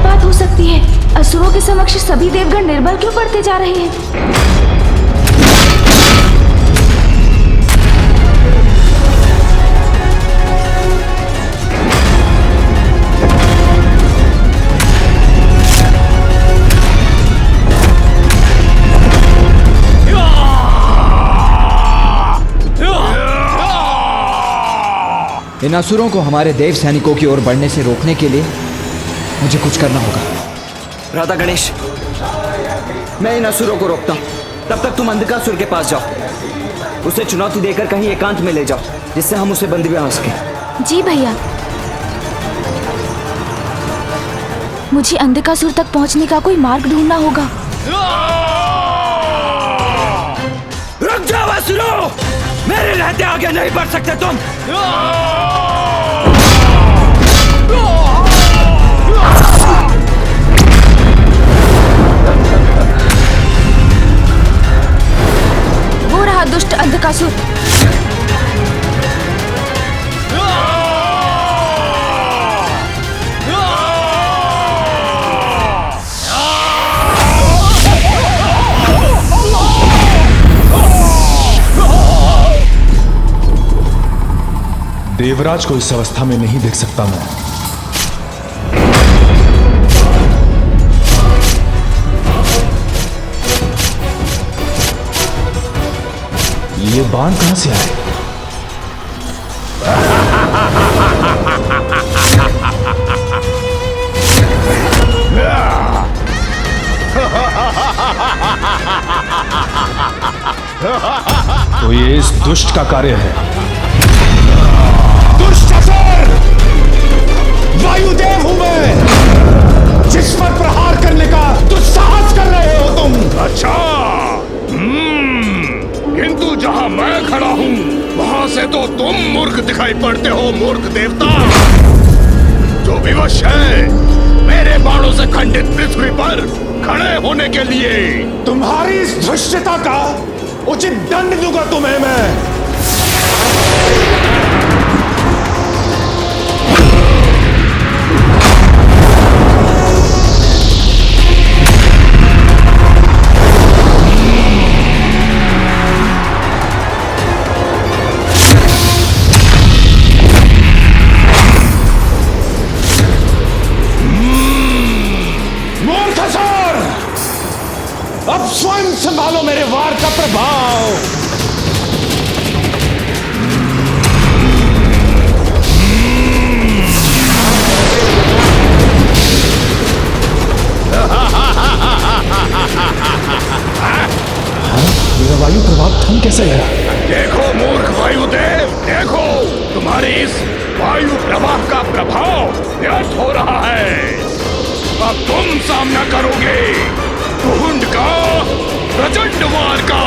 बात हो सकती है? असुरों के समक्ष सभी देवगण निर्बल क्यों पड़ते जा रहे हैं? इन असुरों को हमारे देव सैनिकों की ओर बढ़ने से रोकने के लिए मुझे कुछ करना होगा। राधा गणेश, मैं इन असुरों को रोकता हूँ। तब तक तुम अंधकासुर के पास जाओ, उसे चुनौती देकर कहीं एकांत में ले जाओ, जिससे हम उसे बंदी बना सकें। जी भैया। मुझे अंधकासुर तक पहुंचने का कोई मार्ग ढूंढना होगा। रुक जाओ असुरों! मेरे रहते आगे नहीं बढ़ सकते तुम। वो रहा दुष्ट अंधकासुर। देवराज को इस अवस्था में नहीं देख सकता मैं। ये बाण कहां से आए? तो ये इस दुष्ट का कार्य है। वायुदेव हूं मैं, जिस पर प्रहार करने का दुस्साहस कर रहे हो तुम। अच्छा, किंतु जहां मैं खड़ा हूं वहां से तो तुम मूर्ख दिखाई पड़ते हो, मूर्ख देवता, जो विवश है मेरे बाणों से खंडित पृथ्वी पर खड़े होने के लिए। तुम्हारी इस धृष्टता का उचित दंड दूंगा तुम्हें मैं। अब स्वयं संभालो मेरे वार का प्रभाव। मेरा वायु प्रभाव थम कैसे गया? देखो मूर्ख वायुदेव, देखो तुम्हारे इस वायु प्रवाह का प्रभाव व्यर्थ हो रहा है। अब तुम सामना करोगे कुहुंड का, प्रचंड वार का।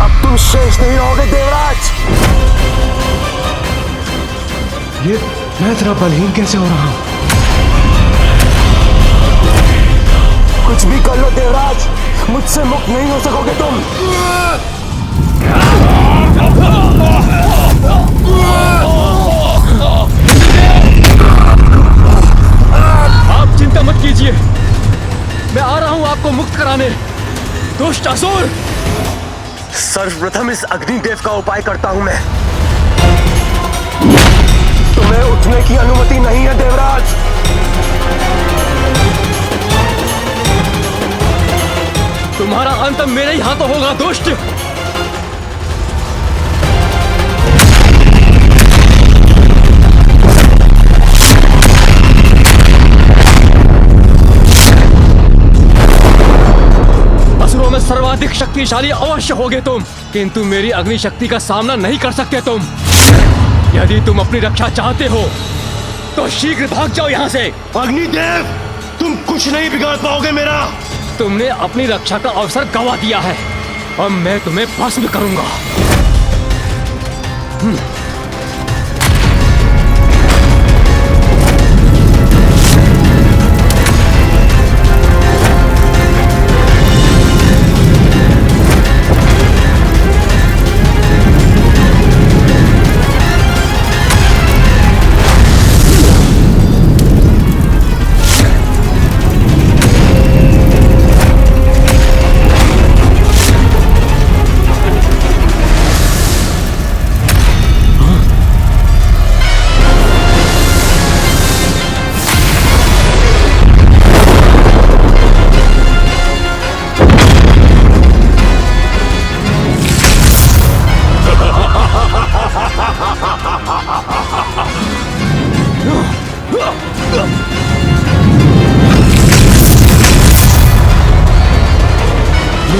अब तुम शेष नहीं रहोगे देवराज। ये मैं तेरा बलहीन कैसे हो रहा हूं? कुछ भी कर लो देवराज, मुझसे मुक्त नहीं हो सकोगे तुम। आप चिंता मत कीजिए, मैं आ रहा हूं आपको मुक्त कराने। दुष्ट असुर! सर्वप्रथम इस अग्निदेव का उपाय करता हूं मैं। तुम्हें उठने की अनुमति नहीं है देवराज। तुम्हारा अंत मेरे ही हाथों होगा दुष्ट। असुरों में सर्वाधिक शक्तिशाली अवश्य होगे तुम, किंतु मेरी अग्नि शक्ति का सामना नहीं कर सकते तुम। यदि तुम अपनी रक्षा चाहते हो तो शीघ्र भाग जाओ यहाँ से। अग्निदेव, तुम कुछ नहीं बिगाड़ पाओगे मेरा। तुमने अपनी रक्षा का अवसर गंवा दिया है, अब मैं तुम्हें भस्म करूंगा।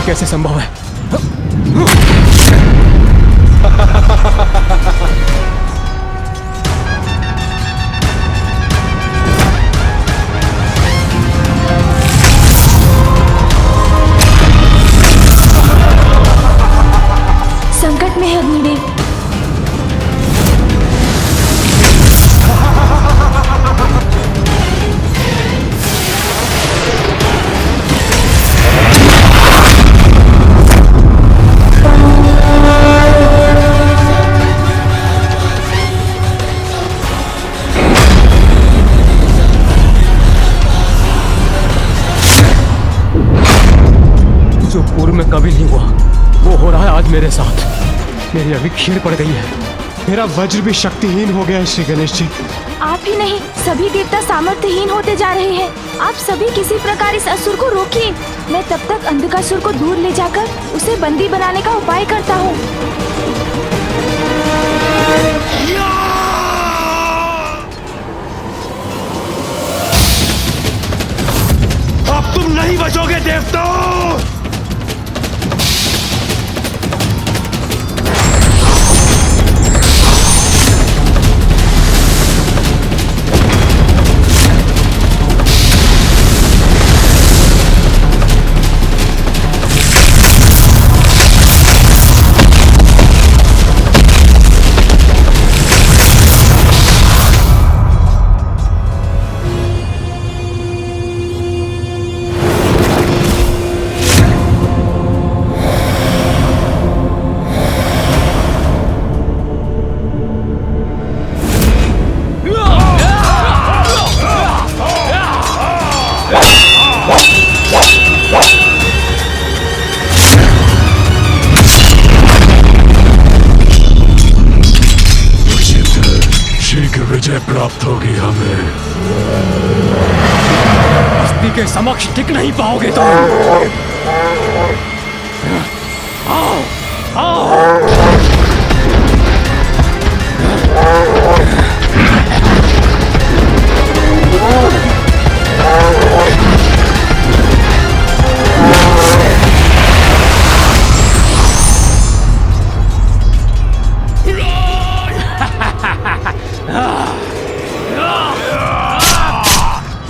कैसे संभव है? संकट में है अग्निदेव। जो पूर्व में कभी नहीं हुआ वो हो रहा है आज मेरे साथ। मेरी अभी खीर पड़ गई है। मेरा वज्र भी शक्तिहीन हो गया है श्री गणेश जी। आप ही नहीं, सभी देवता सामर्थ्यहीन होते जा रहे हैं। आप सभी किसी प्रकार इस असुर को रोकिए। मैं तब तक अंधकासुर को दूर ले जाकर उसे बंदी बनाने का उपाय करता हूँ। अब तुम नहीं बचोगे देवताओं। विजय प्राप्त होगी हमें। हस्ती के समक्ष टिक नहीं पाओगे तुम। आओ, आओ।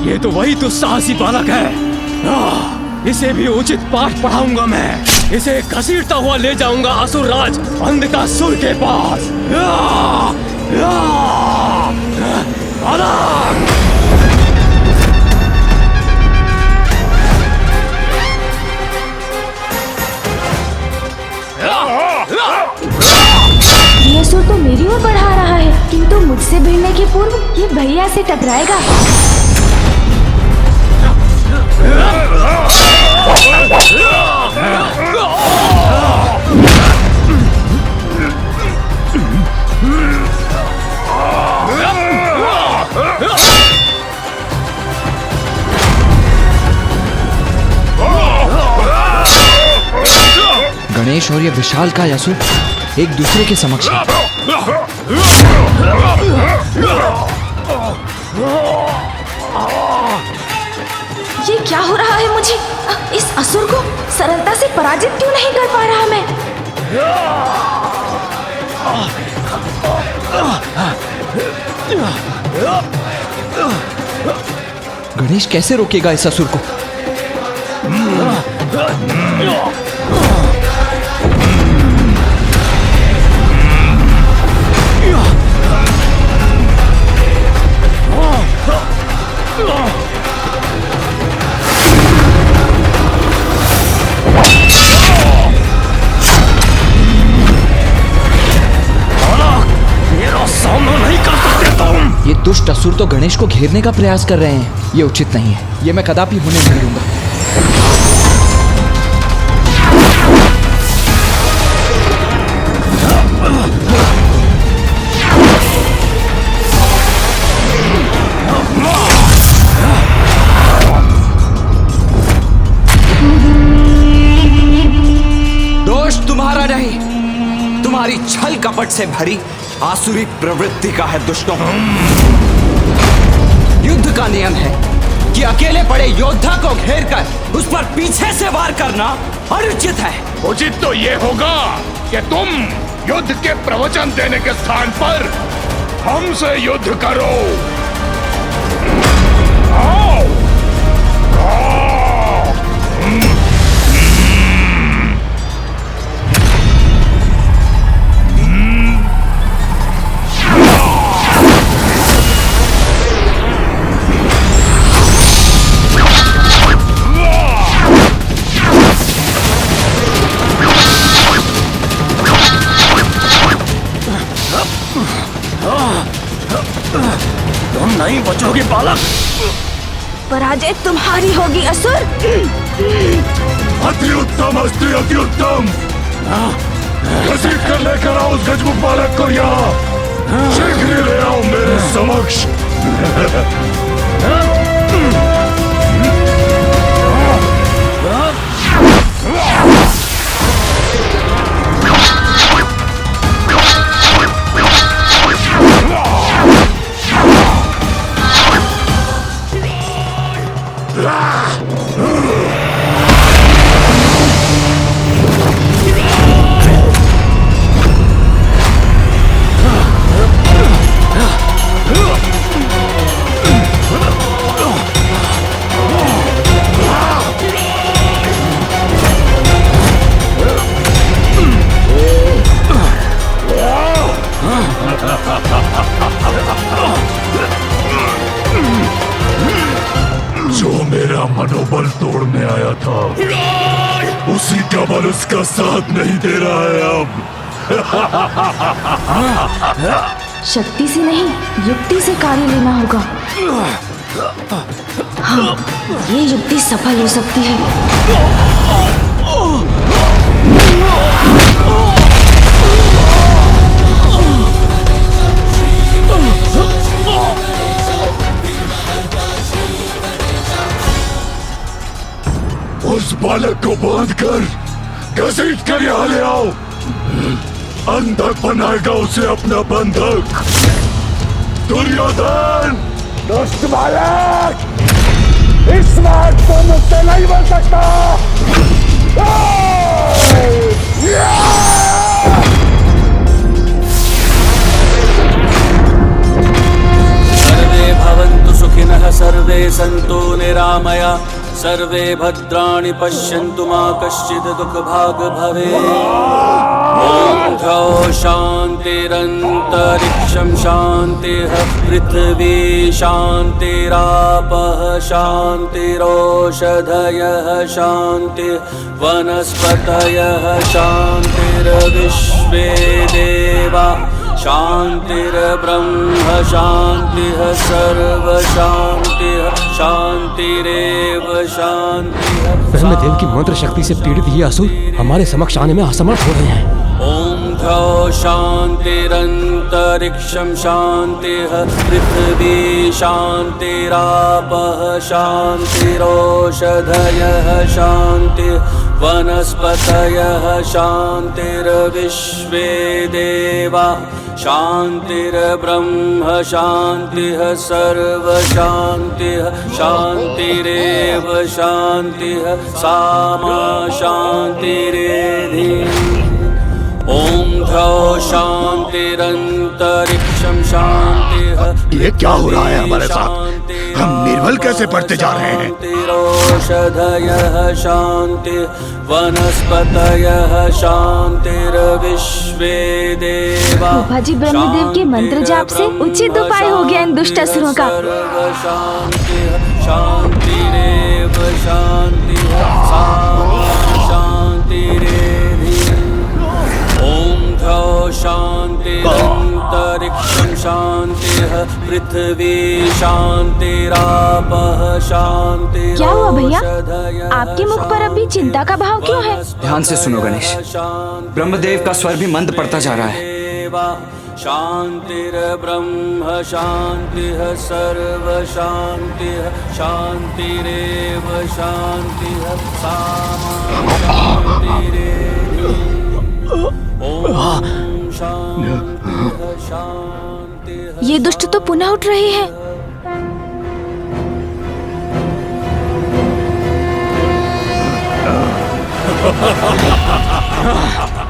ये तो वही दुस्साहसी बालक है। इसे भी उचित पाठ पढ़ाऊंगा मैं। इसे घसीटता हुआ ले जाऊंगा असुरराज अंधकासुर के पास। ये असुर तो मेरी ओर बढ़ा रहा है, किंतु मुझसे भिड़ने के पूर्व ये भैया से टकराएगा। गणेश और ये विशाल का असुर एक दूसरे के समक्ष है। ये क्या हो रहा है मुझे? इस असुर को सरलता से पराजित क्यों नहीं कर पा रहा मैं? गणेश कैसे रोकेगा इस असुर को? ये दुष्ट असुर तो गणेश को घेरने का प्रयास कर रहे हैं। ये उचित नहीं है। ये मैं कदापि होने नहीं दूंगा। दोष तुम्हारा नहीं, तुम्हारी छल कपट से भरी आसुरी प्रवृत्ति का है दुष्टों। युद्ध का नियम है कि अकेले पड़े योद्धा को घेरकर उस पर पीछे से वार करना अनुचित है। उचित तो ये होगा कि तुम युद्ध के प्रवचन देने के स्थान पर हमसे युद्ध करो। आओ। तुम नहीं बचोगे बालक। पराजय तुम्हारी होगी असुर। अति उत्तम अस्ति अति उत्तम। घसीट कर लेकर आओ उस गजमुख बालक को यहाँ। शीघ्र ले आओ मेरे समक्ष। जो मेरा मनोबल तोड़ने आया था उसी का बल उसका साथ नहीं दे रहा है अब। शक्ति से नहीं, युक्ति से कार्य लेना होगा। हाँ, ये युक्ति सफल हो सकती है। उस बालक को बांध कर घसीट कर यहाँ ले आओ। अंधक बनाएगा उसे अपना बंधक। दुर्योधन! दुष्ट बालक, इस बार तो मुझसे नहीं बन सकता। सर्वे भवन्तु सुखिनः सर्वे सन्तु निरामया सर्वे भद्राणि पश्यन्तु मा कश्चित् दुःखभाग् भवेत्। ॐ द्यौ शान्तिरन्तरिक्षं शान्तिः पृथिवी शान्तिरापः शान्तिरोषधयः शान्तिः वनस्पतयः शान्तिर्विश्वे देवा शान्तिर्ब्रह्म शान्तिः सर्वशान्तिः शान्तिरेव शान्तिः। ब्रह्मदेव की मंत्र शक्ति से पीड़ित ये असुर हमारे समक्ष आने में असमर्थ हो रहे हैं। ॐ द्यौ शान्तिरन्तरिक्षं शान्तिः पृथिवी शान्तिरापः शान्तिरोषधयः शान्तिः वनस्पतयः शान्तिर्विश्वे देवा शान्तिर्ब्रह्म शान्तिः सर्वशान्तिः शान्तिरेव शान्तिः सामा शान्तिरेधि। ॐ द्यौ शान्तिरन्तरिक्षं शान्तिः। ये क्या हो रहा है हमारे साथ? हम निर्बल कैसे पड़ते जा रहे हैं? शान्तिरोषधयः शान्तिः वनस्पतयः शान्तिर्विश्वे देवा। जी ब्रह्मदेव के मंत्र जाप से उचित उपाय हो गया इन दुष्ट असुरों का। शान्तिः शान्तिरेव शान्तिः सामा शान्तिरेधि। ॐ द्यौ शान्तिरन्तरिक्षं शान्तिः पृथिवी शान्तिरापः शान्तिः। क्या हुआ भैया? आपके मुख पर अभी चिंता का भाव क्यों है? ध्यान से सुनो गणेश, ब्रह्मदेव का स्वर भी मंद पड़ता जा रहा है। शान्तिर्ब्रह्म शान्तिः सर्व शान्तिः शान्तिरेव शान्तिः सामा शान्तिरेधि। ये दुष्ट तो पुनः उठ रहे हैं।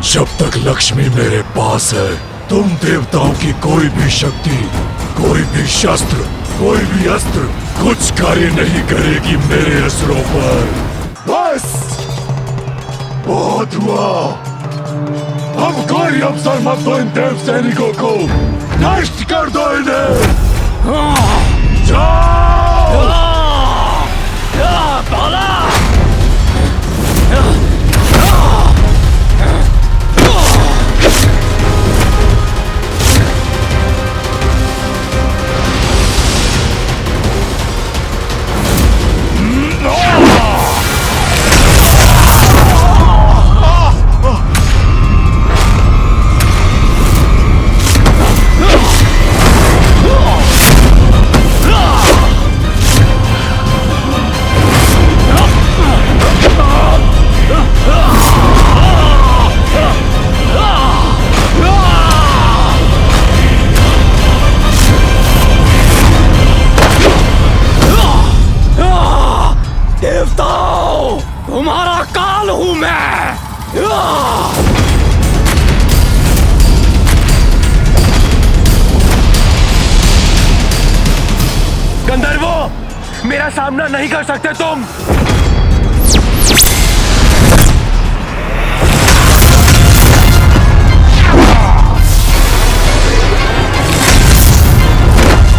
जब तक लक्ष्मी मेरे पास है, तुम देवताओं की कोई भी शक्ति, कोई भी शस्त्र, कोई भी अस्त्र कुछ कार्य नहीं करेगी मेरे असुरों पर। बस बहुत हुआ। अब कोई अवसर मत दो इन देव सैनिकों को, नष्ट कर दो इन्हें। जाओ। देवताओं, तुम्हारा काल हूं मैं। गंधर्वों, मेरा सामना नहीं कर सकते तुम।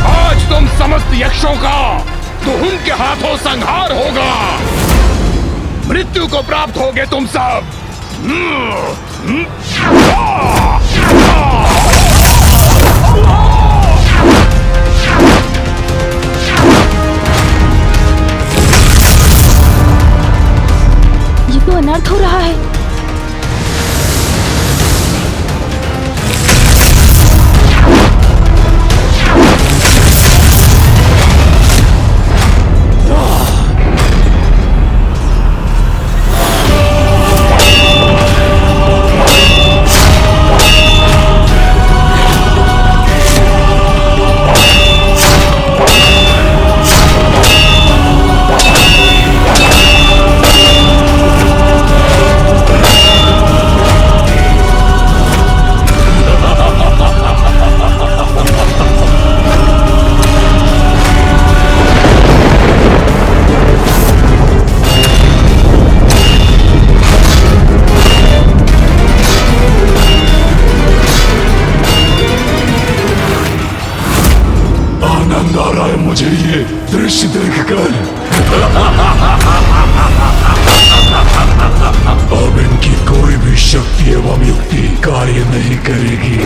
आज तुम समस्त यक्षों का तो उनके हाथों संहार होगा। मृत्यु को प्राप्त होगे तुम सब। ये तो अनर्थ हो रहा है। मुझे ये दृश्य देखकर अब इनकी कोई भी शक्ति एवं युक्ति कार्य नहीं करेगी।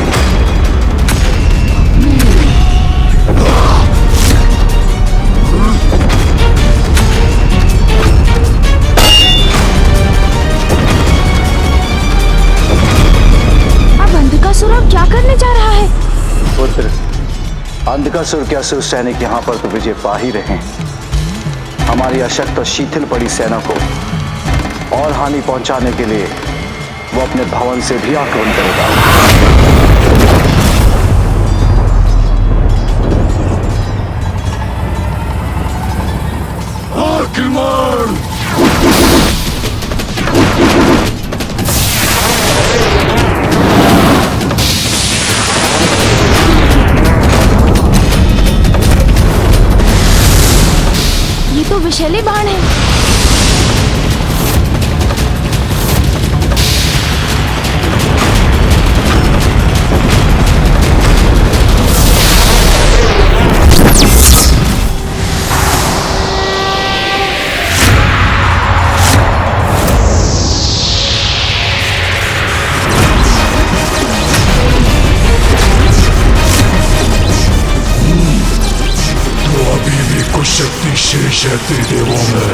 अब अंधकासुर अब क्या करने जा रहा है? पुत्र, अंधकासुर के असुर सैनिक यहाँ पर तो विजय पा ही रहे हैं। हमारी अशक्त और शिथिल पड़ी सेना को और हानि पहुंचाने के लिए वो अपने भवन से भी आक्रमण करेगा। आक्रमण! ये तो विषैले बाण है। शक्ति शेष है तेरे देवों में।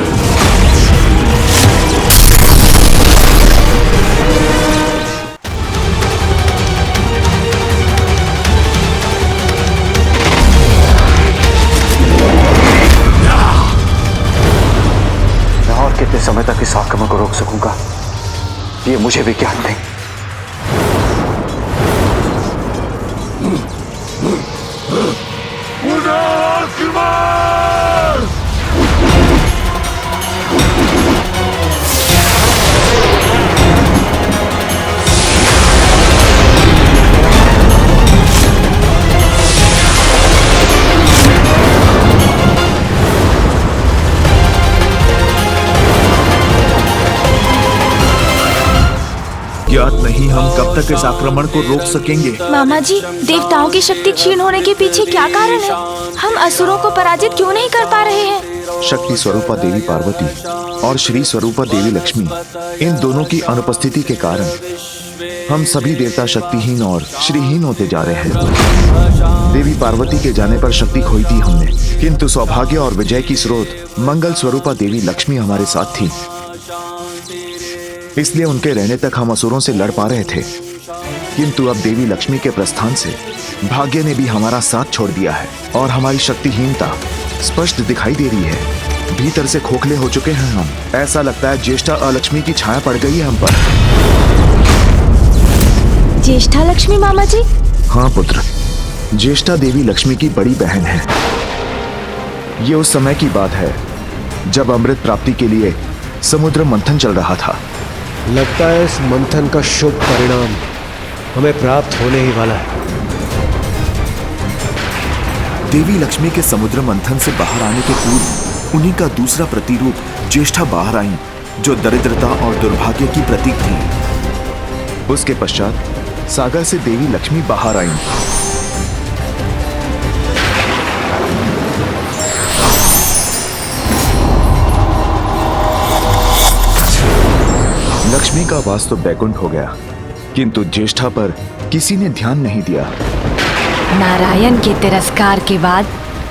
मैं और कितने समय तक इस आक्रमण को रोक सकूंगा, ये मुझे भी ज्ञात नहीं। ज्ञात नहीं हम कब तक इस आक्रमण को रोक सकेंगे। मामा जी, देवताओं की शक्ति क्षीण होने के पीछे क्या कारण है? हम असुरों को पराजित क्यों नहीं कर पा रहे हैं? शक्ति स्वरूपा देवी पार्वती और श्री स्वरूपा देवी लक्ष्मी, इन दोनों की अनुपस्थिति के कारण हम सभी देवता शक्तिहीन और श्रीहीन होते जा रहे हैं। देवी पार्वती के जाने पर शक्ति खोई थी हमने, किंतु सौभाग्य और विजय की स्रोत मंगल स्वरूपा देवी लक्ष्मी हमारे साथ थी, इसलिए उनके रहने तक हम असुरों से लड़ पा रहे थे। किंतु अब देवी लक्ष्मी के प्रस्थान से भाग्य ने भी हमारा साथ छोड़ दिया है और हमारी शक्तिहीनता स्पष्ट दिखाई दे रही है। भीतर से खोखले हो चुके हैं हम। ऐसा लगता है ज्येष्ठा अलक्ष्मी की छाया पड़ गई है हम पर। ज्येष्ठा लक्ष्मी मामा जी? हाँ पुत्र, ज्येष्ठा देवी लक्ष्मी की बड़ी बहन है। ये उस समय की बात है जब अमृत प्राप्ति के लिए समुद्र मंथन चल रहा था। लगता है इस मंथन का शुभ परिणाम हमें प्राप्त होने ही वाला है। देवी लक्ष्मी के समुद्र मंथन से बाहर आने के पूर्व उन्हीं का दूसरा प्रतिरूप ज्येष्ठा बाहर आई, जो दरिद्रता और दुर्भाग्य की प्रतीक थी। उसके पश्चात सागर से देवी लक्ष्मी बाहर आई। लक्ष्मी का वास तो बैकुंठ हो गया, किंतु ज्येष्ठा पर किसी ने ध्यान नहीं दिया। नारायण के तिरस्कार के बाद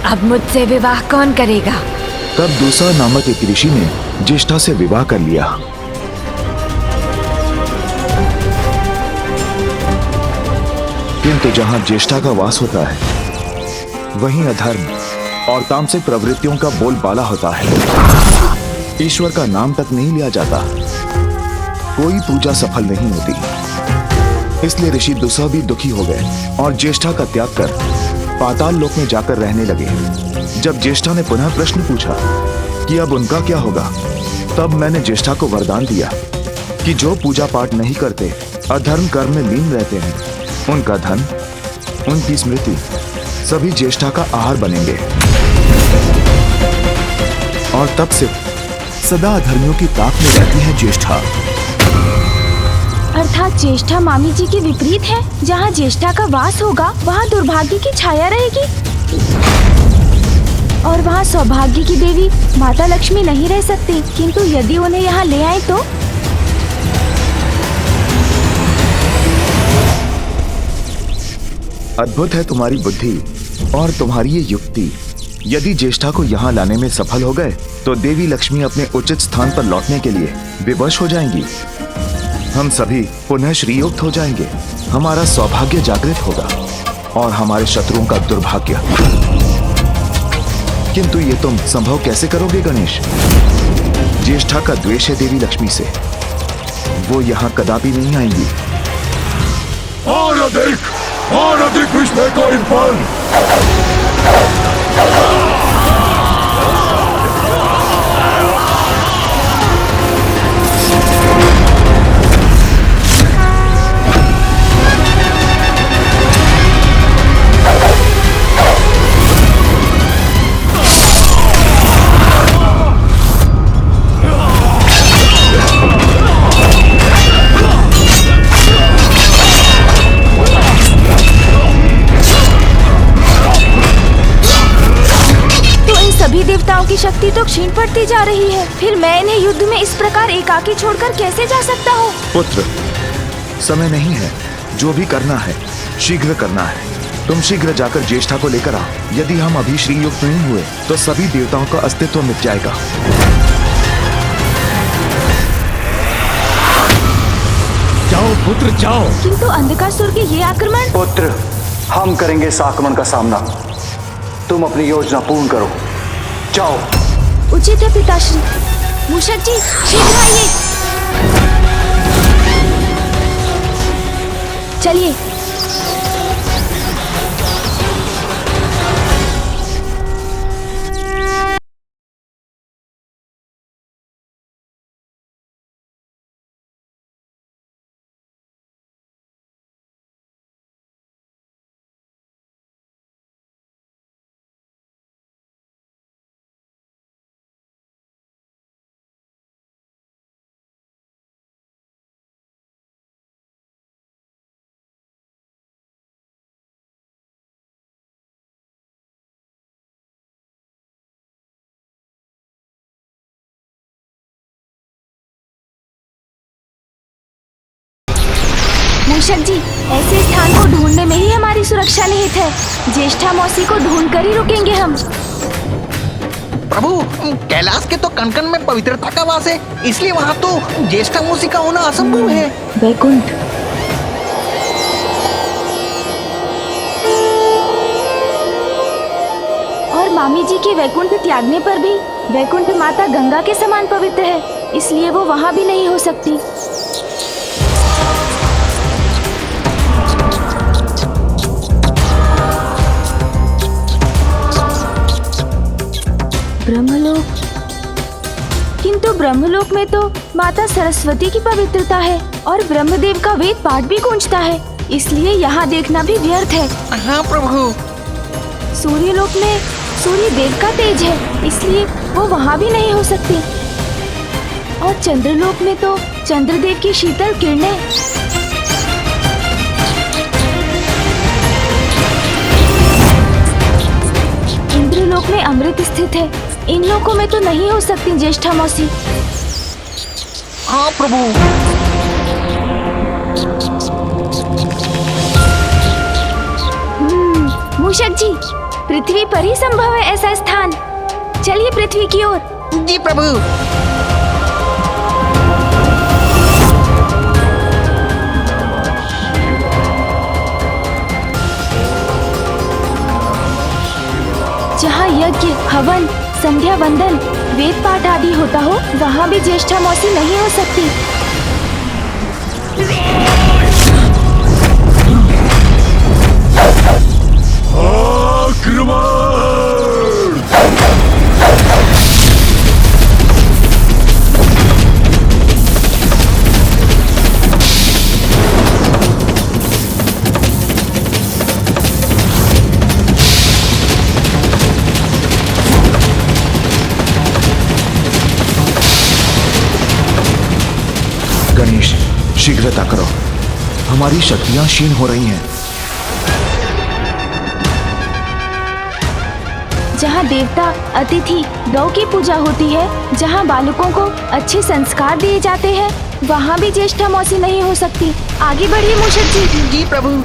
अब मुझसे विवाह कौन करेगा? तब दूसरा नामक एक ऋषि ने ज्येष्ठा से विवाह कर लिया। किंतु जहां ज्येष्ठा का वास होता है, वहीं अधर्म और तामसिक प्रवृत्तियों का बोलबाला होता है। ईश्वर का नाम तक नहीं लिया जाता, कोई पूजा सफल नहीं होती। इसलिए ऋषि दुस्सह भी दुखी हो गए और ज्येष्ठा का त्याग कर पाताल लोक में जाकर रहने लगे। जब ज्येष्ठा ने पुनः प्रश्न पूछा कि अब उनका क्या होगा, तब मैंने ज्येष्ठा को वरदान दिया कि जो पूजा पाठ नहीं करते, अधर्म कर्म में लीन रहते हैं, उनका धन, उनकी स्मृति सभी ज्येष्ठा का आहार बनेंगे। और तब से सदा अधर्मियों की ताक में रहती है ज्येष्ठा। अर्थात ज्येष्ठा मामी जी के विपरीत है। जहाँ ज्येष्ठा का वास होगा, वहाँ दुर्भाग्य की छाया रहेगी और वहाँ सौभाग्य की देवी माता लक्ष्मी नहीं रह सकती। किंतु यदि उन्हें यहाँ ले आए तो? अद्भुत है तुम्हारी बुद्धि और तुम्हारी ये युक्ति। यदि ज्येष्ठा को यहाँ लाने में सफल हो गए, तो देवी लक्ष्मी अपने उचित स्थान पर लौटने के लिए विवश हो जाएंगी। हम सभी पुनः श्रीयुक्त हो जाएंगे, हमारा सौभाग्य जागृत होगा और हमारे शत्रुओं का दुर्भाग्य। किंतु ये तुम संभव कैसे करोगे गणेश? ज्येष्ठा का द्वेष है देवी लक्ष्मी से, वो यहाँ कदापि नहीं आएंगी। और अधिक विस्मय का इन पर देवताओं की शक्ति तो क्षीण पड़ती जा रही है। फिर मैं इन्हें युद्ध में इस प्रकार एकाकी छोड़कर कैसे जा सकता हूँ? पुत्र, समय नहीं है। जो भी करना है शीघ्र करना है। तुम शीघ्र जाकर ज्येष्ठा को लेकर आओ। यदि हम अभी श्रीयुक्त नहीं हुए तो सभी देवताओं का अस्तित्व मिट जाएगा। जाओ पुत्र जाओ। किंतु अंधकासुर के ये आक्रमण? पुत्र, हम करेंगे इस आक्रमण का सामना। तुम अपनी योजना पूर्ण करो, जाओ। उचित है पिताश्री। मूषक जी, शीघ्र आइए। चलिए। मूषक जी, ऐसे स्थान को ढूंढने में ही हमारी सुरक्षा निहित है। ज्येष्ठा मौसी को ढूंढ कर ही रुकेंगे हम। प्रभु, कैलाश के तो कण कण में पवित्रता का वास है, इसलिए वहाँ तो ज्येष्ठा मौसी का होना असंभव है। वैकुंठ। और मामी जी के वैकुंठ त्यागने पर भी वैकुंठ माता गंगा के समान पवित्र है, इसलिए वो वहाँ भी नहीं हो सकती। ब्रह्मलोक, किंतु ब्रह्मलोक में तो माता सरस्वती की पवित्रता है और ब्रह्मदेव का वेद पाठ भी गूंजता है, इसलिए यहाँ देखना भी व्यर्थ है। हाँ प्रभु। सूर्यलोक में सूर्य देव का तेज है, इसलिए वो वहाँ भी नहीं हो सकती। और चंद्रलोक में तो चंद्रदेव की शीतल किरणें। इंद्रलोक में अमृत स्थित है, इन लोकों में तो नहीं हो सकती ज्येष्ठा मौसी। हाँ प्रभु। मूषक जी, पृथ्वी पर ही संभव है ऐसा स्थान। चलिए पृथ्वी की ओर। जी प्रभु। जहाँ यज्ञ, हवन, संध्या वंदन, वेद पाठ आदि होता हो, वहाँ भी ज्येष्ठा मौसी नहीं हो सकती। गणेश, शीघ्रता करो, हमारी शक्तियां क्षीण हो रही हैं। जहाँ देवता, अतिथि, गौ की पूजा होती है, जहाँ बालकों को अच्छे संस्कार दिए जाते हैं, वहाँ भी ज्येष्ठा मौसी नहीं हो सकती। आगे बढ़िए मूषक जी। जी प्रभु।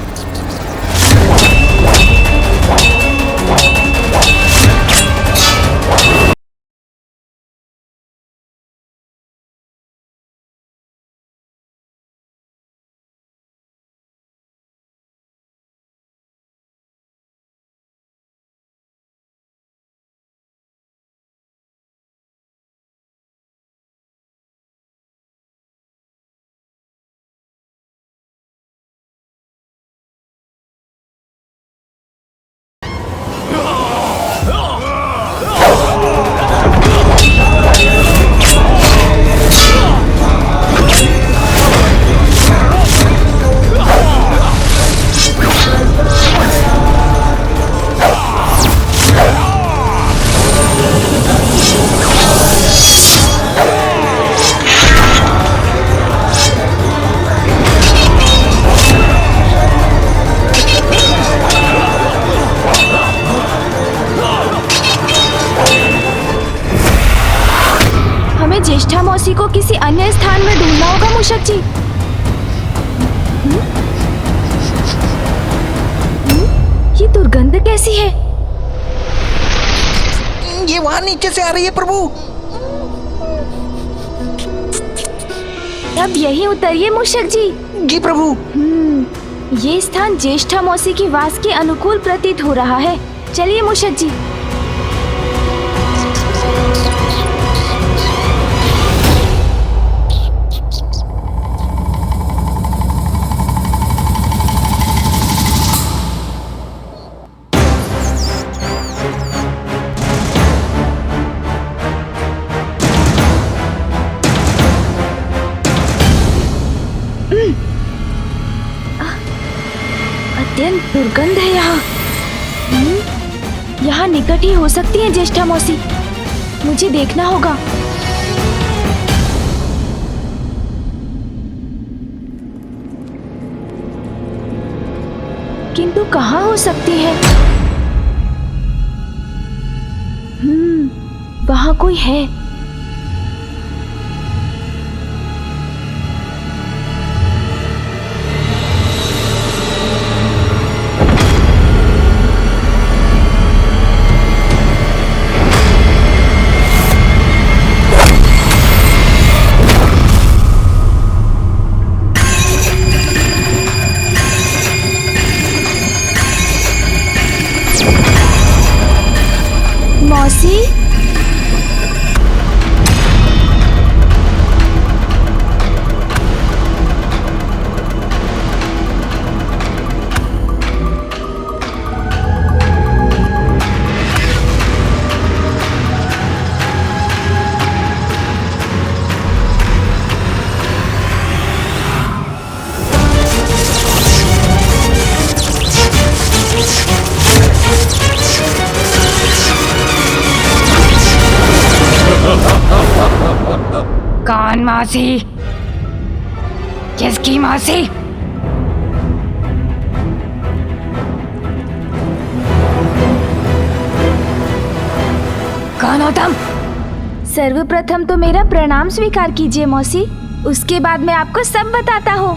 ज्येष्ठा मौसी को किसी अन्य स्थान में ढूंढना होगा मूषक जी। ये दुर्गंध कैसी है? ये वहाँ नीचे से आ रही है प्रभु। अब यहीं उतरिए मूषक जी। जी प्रभु। ये स्थान ज्येष्ठा मौसी की वास के अनुकूल प्रतीत हो रहा है। चलिए मूषक जी। अत्यंत दुर्गंध है यहाँ। यहाँ निकट ही हो सकती है ज्येष्ठा मौसी। मुझे देखना होगा। किंतु कहाँ हो सकती है? वहाँ कोई है। मौसी? किसकी मौसी? कौन हो तुम? सर्वप्रथम तो मेरा प्रणाम स्वीकार कीजिए मौसी, उसके बाद मैं आपको सब बताता हूँ।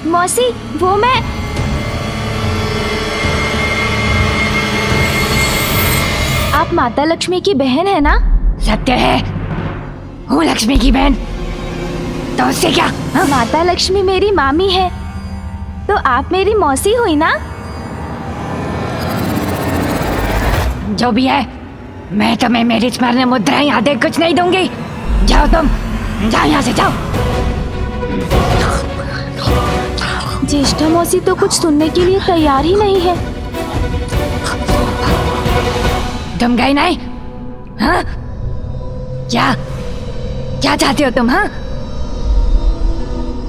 मौसी, वो मैं आप माता लक्ष्मी की बहन है ना? सत्य है, हूँ लक्ष्मी की बहन। तो उससे क्या? माता लक्ष्मी मेरी मामी है, तो आप मेरी मौसी हुई ना? जो भी है, मैं तुम्हें मेरी स्मरण मुद्राएं आदि कुछ नहीं दूंगी। जाओ तुम, जाओ यहाँ से, जाओ। ज्येष्ठा मौसी तो कुछ सुनने के लिए तैयार ही नहीं है। तुम गए नहीं? हाँ? क्या क्या चाहते हो तुम? हाँ?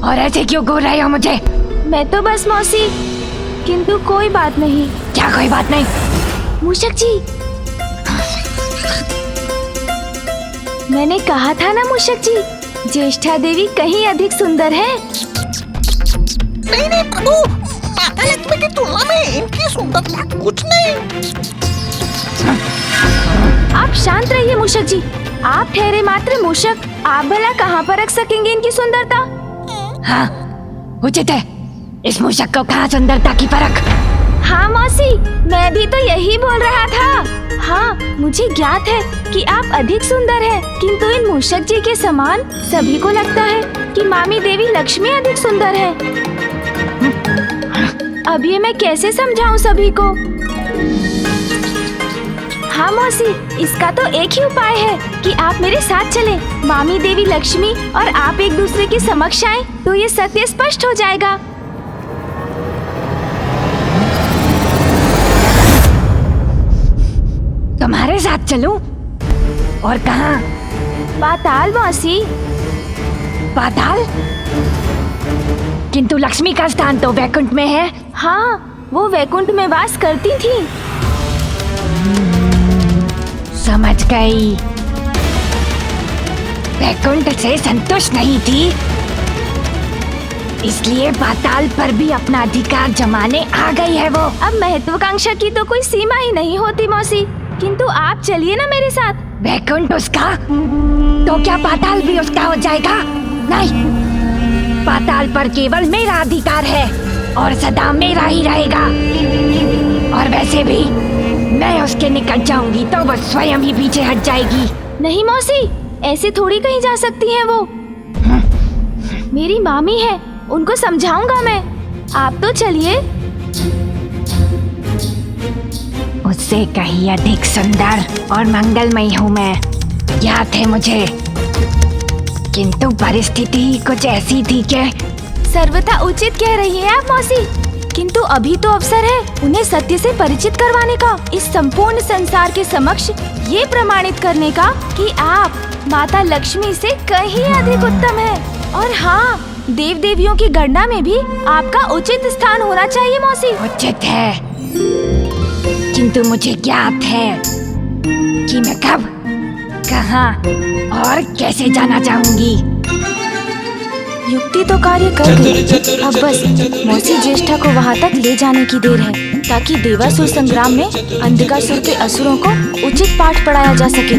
और ऐसे क्यों घूर रहे हो मुझे? मैं तो बस मौसी, किंतु कोई बात नहीं। क्या कोई बात नहीं? मूषक जी, मैंने कहा था ना मूषक जी, ज्येष्ठा देवी कहीं अधिक सुंदर है। नहीं प्रभु, माता लक्ष्मी की तुलना में इनकी सुंदरता कुछ नहीं। आप शांत रहिए मूषक जी, आप ठहरे मात्र मूषक, आप भला कहाँ परख सकेंगे इनकी सुंदरता? हाँ, उचित है। इस मूषक को कहाँ सुंदरता की परख? हाँ मौसी, मैं भी तो यही बोल रहा था। हाँ, मुझे ज्ञात है कि आप अधिक सुंदर हैं, किंतु इन मूषक जी के समान सभी को लगता है कि मामी देवी लक्ष्मी अधिक सुंदर है। अब ये मैं कैसे समझाऊं सभी को? हाँ मौसी, इसका तो एक ही उपाय है कि आप मेरे साथ चलें। मामी देवी लक्ष्मी और आप एक दूसरे के समक्ष आएं, तो ये सत्य स्पष्ट हो जाएगा। तुम्हारे साथ चलूं? और कहाँ? पाताल मौसी। पाताल? किंतु लक्ष्मी का स्थान तो वैकुंठ में है। हाँ, वो वैकुंठ में वास करती थी। समझ गई, वैकुंठ से संतुष्ट नहीं थी, इसलिए पाताल पर भी अपना अधिकार जमाने आ गई है वो। अब महत्वाकांक्षा की तो कोई सीमा ही नहीं होती मौसी, किंतु आप चलिए ना मेरे साथ। वैकुंठ उसका, तो क्या पाताल भी उसका हो जाएगा? नहीं, पाताल पर केवल मेरा अधिकार है और सदा मेरा ही रहेगा। और वैसे भी मैं उसके निकट जाऊंगी तो वो स्वयं ही पीछे हट जाएगी। नहीं मौसी, ऐसे थोड़ी कहीं जा सकती हैं वो। मेरी मामी है, उनको समझाऊंगा मैं। आप तो चलिए। उससे कहीं अधिक सुंदर और मंगलमयी हूँ मैं, याद है मुझे, किंतु परिस्थिति कुछ ऐसी थी कि। सर्वथा उचित कह रही है आप मौसी, किंतु अभी तो अवसर है उन्हें सत्य से परिचित करवाने का, इस संपूर्ण संसार के समक्ष ये प्रमाणित करने का कि आप माता लक्ष्मी से कहीं अधिक उत्तम है। और हाँ, देव देवियों की गणना में भी आपका उचित स्थान होना चाहिए मौसी। उचित है, किंतु मुझे ज्ञात है कि मैं कब, कहाँ और कैसे जाना चाहूंगी। युक्ति तो कार्य कर गई, अब बस मौसी ज्येष्ठा को वहाँ तक ले जाने की देर है, ताकि देवासुर संग्राम में अंधकासुर के असुरों को उचित पाठ पढ़ाया जा सके।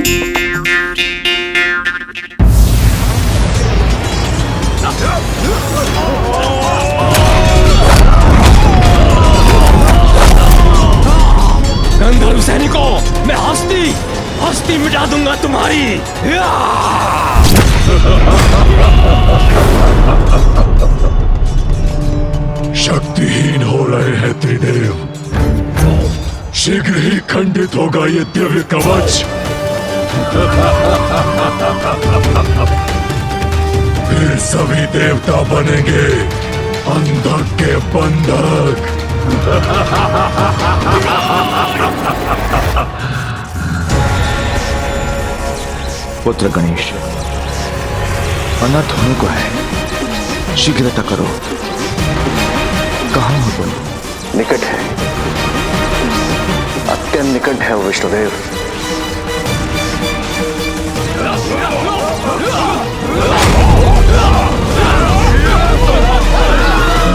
गंधर्व सैनिकों, मैं हस्ती मिटा दूंगा तुम्हारी। शक्तिहीन हो रहे हैं त्रिदेव, शीघ्र ही खंडित होगा ये दिव्य कवच। फिर सभी देवता बनेंगे अंधक के बंधक। पुत्र गणेश, अनर्थ होने को है, शीघ्रता करो। कहाँ हो तुम? निकट है, अत्यंत निकट है विष्णुदेव।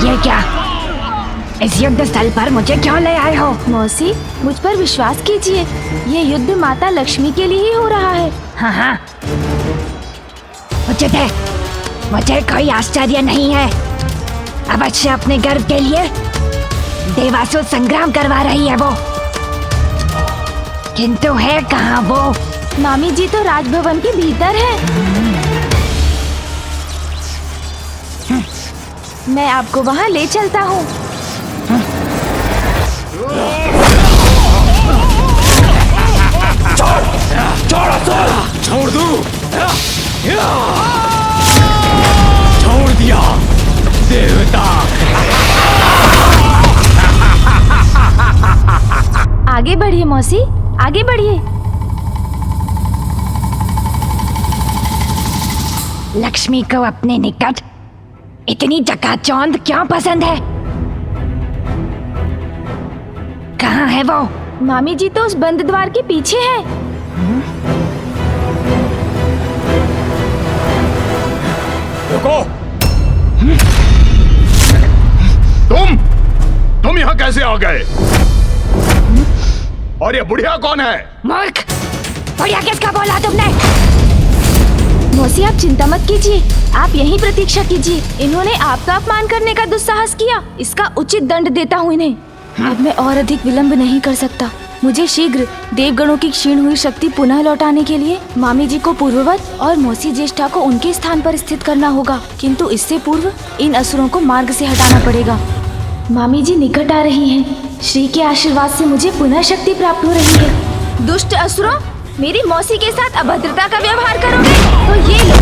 ये क्या? इस युद्ध स्थल पर मुझे क्यों ले आए हो? मौसी, मुझ पर विश्वास कीजिए, ये युद्ध माता लक्ष्मी के लिए ही हो रहा है। हाँ हाँ, उचित है, मुझे कोई आश्चर्य नहीं है। अवश्य अपने गर्व के लिए देवासुर संग्राम करवा रही है वो, किंतु है कहाँ वो? मामी जी तो राजभवन के भीतर है। मैं आपको वहाँ ले चलता हूँ। छोड़ दूं? छोड़ दिया देवता। आगे बढ़िए मौसी, आगे बढ़िए। लक्ष्मी को अपने निकट इतनी चकाचौंध क्यों पसंद है? कहाँ है वो? मामी जी तो उस बंद द्वार के पीछे है। रुको। तुम यहाँ कैसे आ गए? और ये बुढ़िया कौन है? मूर्ख! बुढ़िया किसका बोला तुमने? मौसी आप चिंता मत कीजिए, आप यहीं प्रतीक्षा कीजिए। इन्होंने आपका अपमान करने का दुस्साहस किया, इसका उचित दंड देता हूँ इन्हें। अब मैं और अधिक विलंब नहीं कर सकता। मुझे शीघ्र देवगणों की क्षीण हुई शक्ति पुनः लौटाने के लिए मामी जी को पूर्ववत और मौसी ज्येष्ठा को उनके स्थान पर स्थित करना होगा, किंतु इससे पूर्व इन असुरों को मार्ग से हटाना पड़ेगा। मामी जी निकट आ रही हैं। श्री के आशीर्वाद से मुझे पुनः शक्ति प्राप्त हो रही है। दुष्ट असुरों, मेरी मौसी के साथ अभद्रता का व्यवहार करोगे तो ये लो।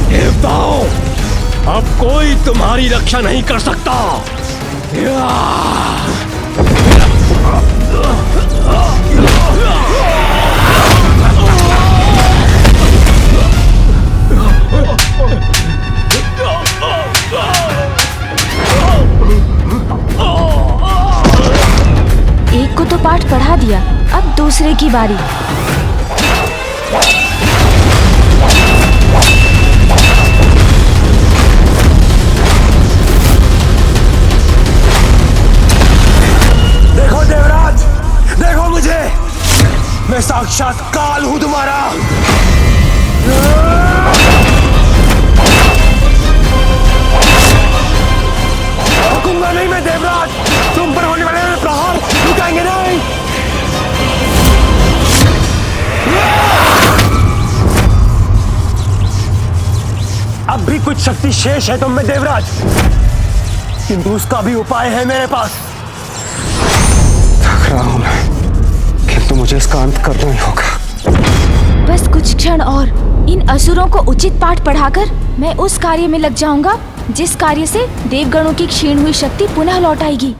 देवताओं, अब कोई तुम्हारी रक्षा नहीं कर सकता। एक को तो पाठ पढ़ा दिया, अब दूसरे की बारी। देखो देवराज, देखो मुझे, मैं साक्षात काल हूं तुम्हारा। रुकूंगा नहीं मैं देवराज, तुम पर होने वाले प्रहार रुकेंगे नहीं। अब भी कुछ शक्ति शेष है तुम में देवराज, किंतु उसका भी उपाय है मेरे पास। थक रहा हूं मैं, किंतु मुझे इसका अंत करना ही होगा। बस कुछ क्षण और, इन असुरों को उचित पाठ पढ़ाकर मैं उस कार्य में लग जाऊंगा जिस कार्य से देवगणों की क्षीण हुई शक्ति पुनः लौट आएगी।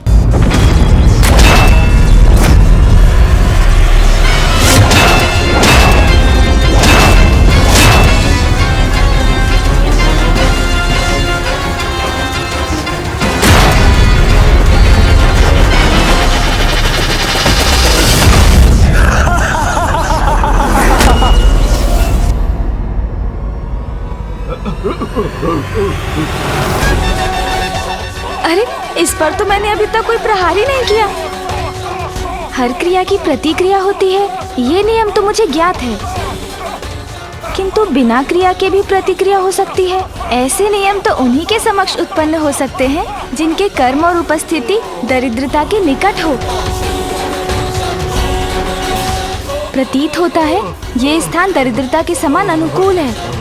अरे, इस पर तो मैंने अभी तक कोई प्रहार ही नहीं किया। हर क्रिया की प्रतिक्रिया होती है, ये नियम तो मुझे ज्ञात है, किंतु बिना क्रिया के भी प्रतिक्रिया हो सकती है। ऐसे नियम तो उन्हीं के समक्ष उत्पन्न हो सकते हैं जिनके कर्म और उपस्थिति दरिद्रता के निकट हो। प्रतीत होता है ये स्थान दरिद्रता के समान अनुकूल है।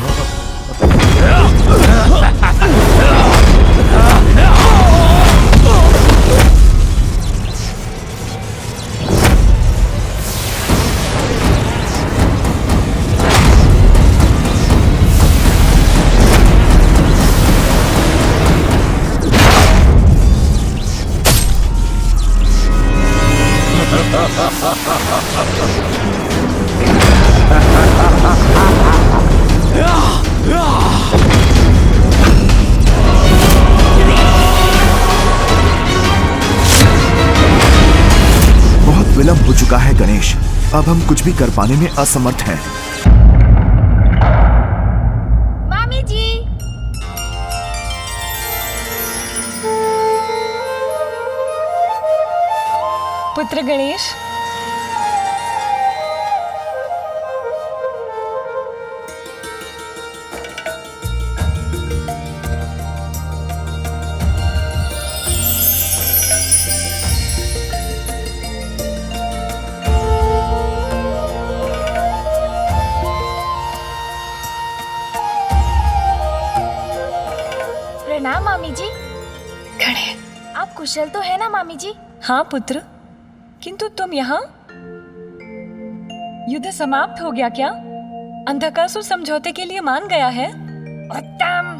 विलंब हो चुका है गणेश। अब हम कुछ भी कर पाने में असमर्थ हैं। मामी जी। पुत्र गणेश, प्रणाम मामी जी। गणेश, आप कुशल तो है ना मामी जी? हाँ पुत्र, किंतु तुम यहाँ? युद्ध समाप्त हो गया क्या? अंधकासुर समझौते के लिए मान गया है? उत्तम,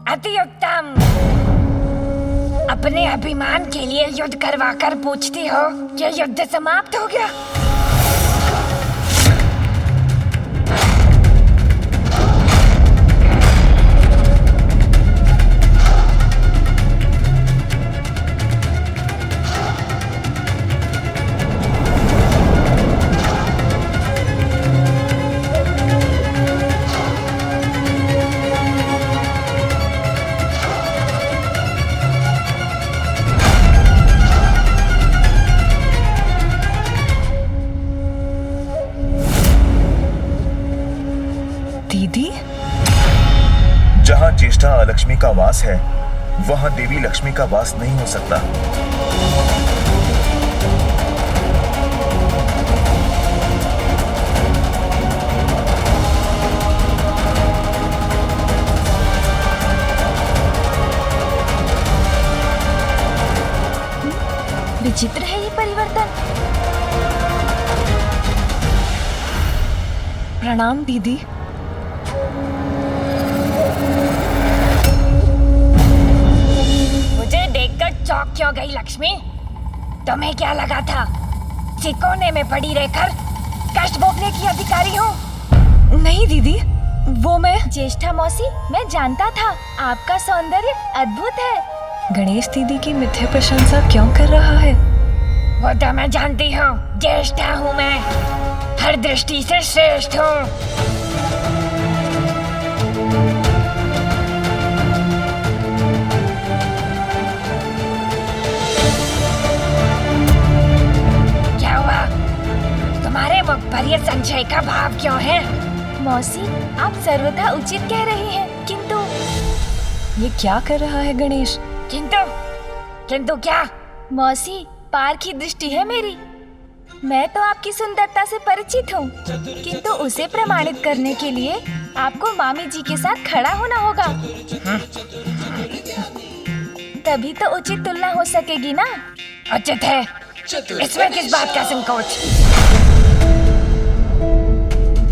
अति उत्तम। अपने अभिमान के लिए युद्ध करवाकर पूछती हो कि युद्ध समाप्त हो गया? दीदी, जहाँ ज्येष्ठा अलक्ष्मी का वास है, वहाँ देवी लक्ष्मी का वास नहीं हो सकता। विचित्र है ये परिवर्तन। प्रणाम दीदी। मुझे देखकर चौंक क्यों गई लक्ष्मी? तुम्हें क्या लगा था चिकोने में पड़ी रहकर कष्ट भोगने की अधिकारी हो? नहीं दीदी, वो मैं। ज्येष्ठा मौसी, मैं जानता था आपका सौंदर्य अद्भुत है। गणेश दीदी की मिथ्या प्रशंसा क्यों कर रहा है? वो तो मैं जानती हूँ, ज्येष्ठा हूँ मैं, हर दृष्टि से श्रेष्ठ हूँ। क्या हुआ? तुम्हारे मुख पर ये संशय का भाव क्यों है? मौसी, आप सर्वथा उचित कह रही हैं, किंतु ये क्या कर रहा है गणेश? किंतु क्या? मौसी, पार की दृष्टि है मेरी। मैं तो आपकी सुंदरता से परिचित हूँ, किंतु उसे प्रमाणित करने के लिए आपको मामी जी के साथ खड़ा होना होगा। तभी तो उचित तुलना हो सकेगी ना। उचित है, इसमें किस बात का संकोच?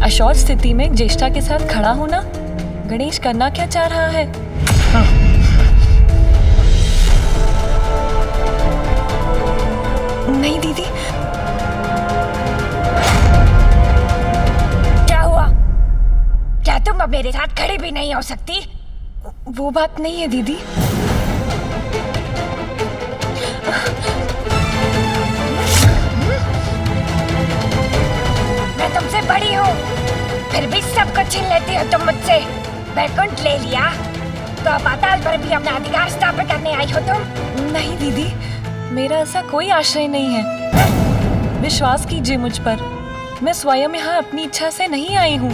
अशौच स्थिति में ज्येष्ठा के साथ खड़ा होना गणेश करना क्या चाह रहा है? नहीं दीदी। क्या हुआ? क्या तुम अब मेरे साथ खड़ी भी नहीं हो सकती? वो बात नहीं है दीदी। मैं तुमसे बड़ी हूँ, फिर भी सब कुछ छीन लेती हो तुम मुझसे। वैकुंठ ले लिया तो पाताल पर भी अपना अधिकार स्थापित करने आई हो तुम? नहीं दीदी, मेरा ऐसा कोई आश्रय नहीं है। विश्वास कीजिए मुझ पर, मैं स्वयं यहाँ अपनी इच्छा से नहीं आई हूँ।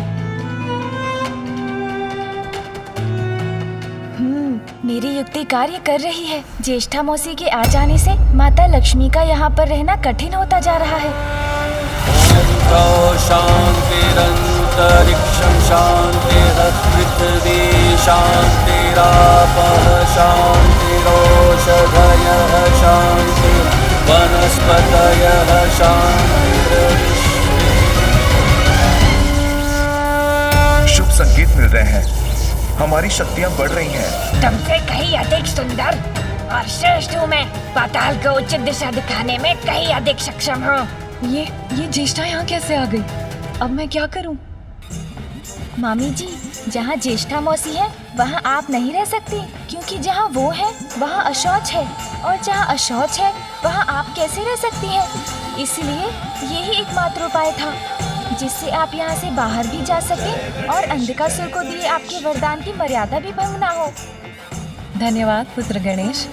मेरी युक्ति कार्य कर रही है। ज्येष्ठा मौसी के आ जाने से माता लक्ष्मी का यहाँ पर रहना कठिन होता जा रहा है। शान्तिरन्तरिक्षं शान्तिः पृथिवी शान्तिरापः शान्तिरोषधयः शान्ति वनस्पतयः शान्तिर्विश्वे। शुभ संकेत मिल रहे हैं, हमारी शक्तियाँ बढ़ रही हैं। तुमसे कहीं अधिक सुंदर और श्रेष्ठ हूँ मैं। पाताल को उचित दिशा दिखाने में कहीं अधिक सक्षम हूँ। ये ज्येष्ठा यहाँ कैसे आ गई? अब मैं क्या करूँ? मामी जी, जहाँ ज्येष्ठा मौसी है वहाँ आप नहीं रह सकती, क्योंकि क्योंकि जहाँ वो है वहाँ अशौच है, और जहाँ अशौच है वहाँ आप कैसे रह सकती हैं? इसलिए यही एकमात्र उपाय था जिससे आप यहाँ से बाहर भी जा सके और अंधकासुर को दिए आपके वरदान की मर्यादा भी भंग ना हो। धन्यवाद पुत्र गणेश,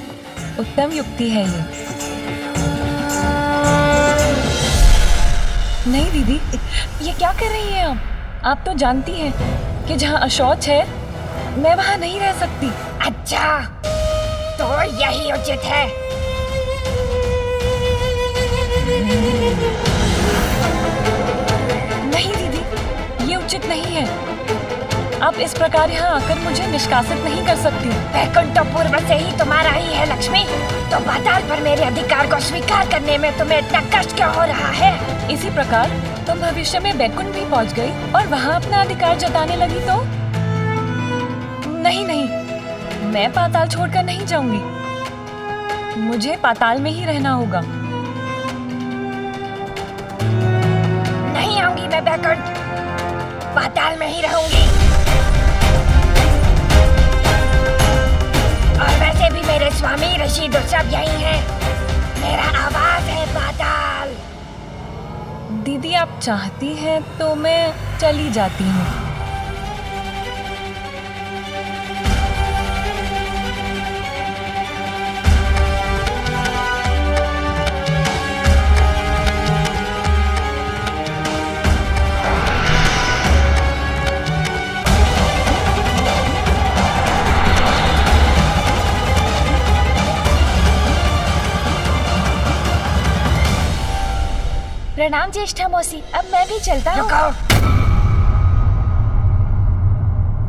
उत्तम युक्ति है ये। नहीं दीदी, ये क्या कर रही हैं आप तो जानती हैं कि जहाँ अशौच है मैं वहाँ नहीं रह सकती। अच्छा, तो यही उचित है। नहीं दीदी, ये उचित नहीं है। आप इस प्रकार यहाँ आकर मुझे निष्कासित नहीं कर सकती। वैकुंठ तो पूर्व से ही तुम्हारा ही है लक्ष्मी, तो पाताल पर मेरे अधिकार को स्वीकार करने में तुम्हें इतना कष्ट क्यों हो रहा है? इसी प्रकार तुम भविष्य में वैकुंठ भी पहुँच गई और वहाँ अपना अधिकार जताने लगी तो? नहीं नहीं, मैं पाताल छोड़कर नहीं जाऊंगी। मुझे पाताल में ही रहना होगा। नहीं आऊंगी मैं वैकुंठ, पाताल में ही रहूंगी। और वैसे भी मेरे स्वामी ऋषि तो सब यही हैं। मेरा आवाज है पाताल। दीदी आप चाहती हैं तो मैं चली जाती हूँ। प्रणाम ज्येष्ठा मौसी, अब मैं भी चलता हूँ।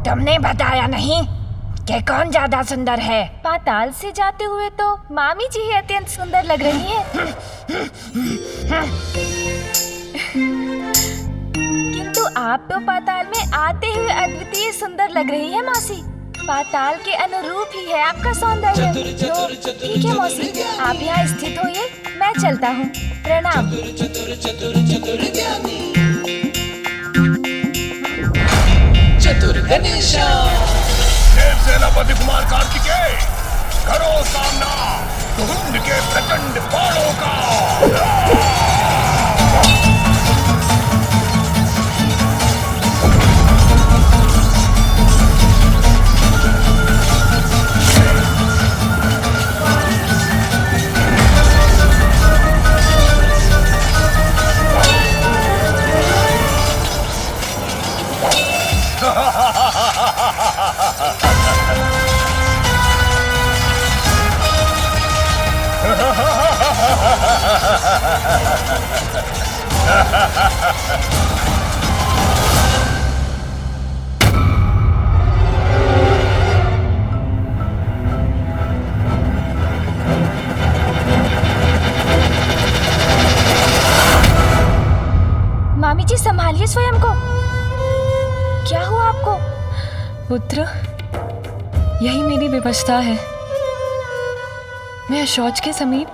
तुमने बताया नहीं कि कौन ज्यादा सुंदर है? पाताल से जाते हुए तो मामी जी ही अत्यंत सुंदर लग रही हैं। किंतु आप तो पाताल में आते हुए अद्वितीय सुंदर लग रही है मौसी। पाताल के अनुरूप ही है आपका सौंदर्य। तो ठीक है मौसी, आप यहाँ स्थित होइए, मैं चलता हूँ। प्रणाम। चतुर गणेशा। देव सेनापति कुमार कार्तिकेय, करो सामना धुंध के प्रचंड बाणों का। मामी जी संभालिए स्वयं को। क्या हुआ आपको? पुत्र, यही मेरी विवशता है। मैं शौच के समीप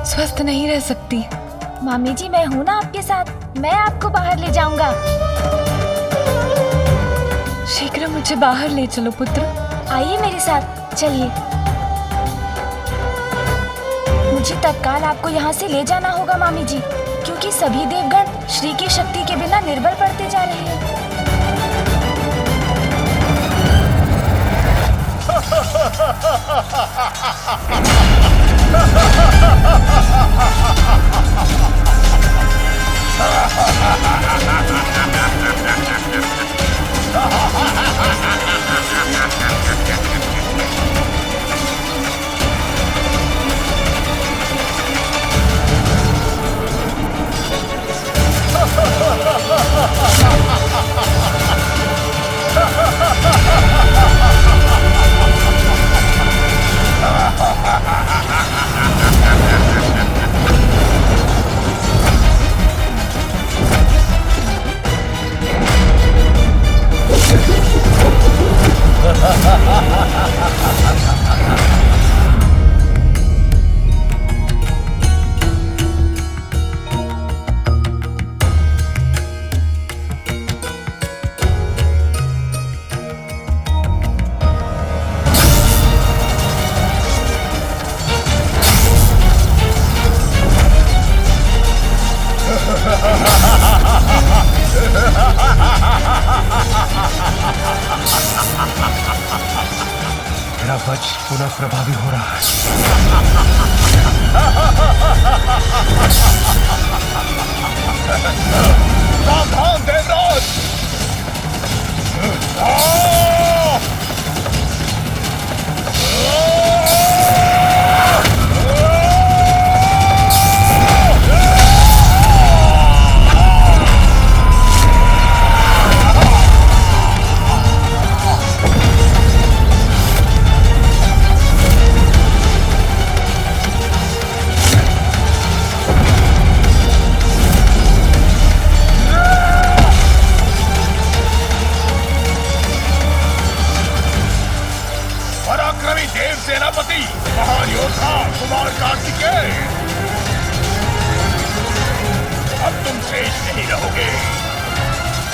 स्वस्थ नहीं रह सकती। मामी जी, मैं हूँ ना आपके साथ, मैं आपको बाहर ले जाऊंगा। शीघ्र मुझे बाहर ले चलो पुत्र। आइए मेरे साथ, चलिए। मुझे तत्काल आपको यहाँ से ले जाना होगा मामी जी, क्योंकि सभी देवगण श्री की शक्ति के बिना निर्बल पड़ते जा रहे हैं। वज्र पुनः प्रभावी हो रहा है। सावधान देवराज! सेनापति, महान योद्धा कुमार कार्तिकेय, अब तुम शेष नहीं रहोगे।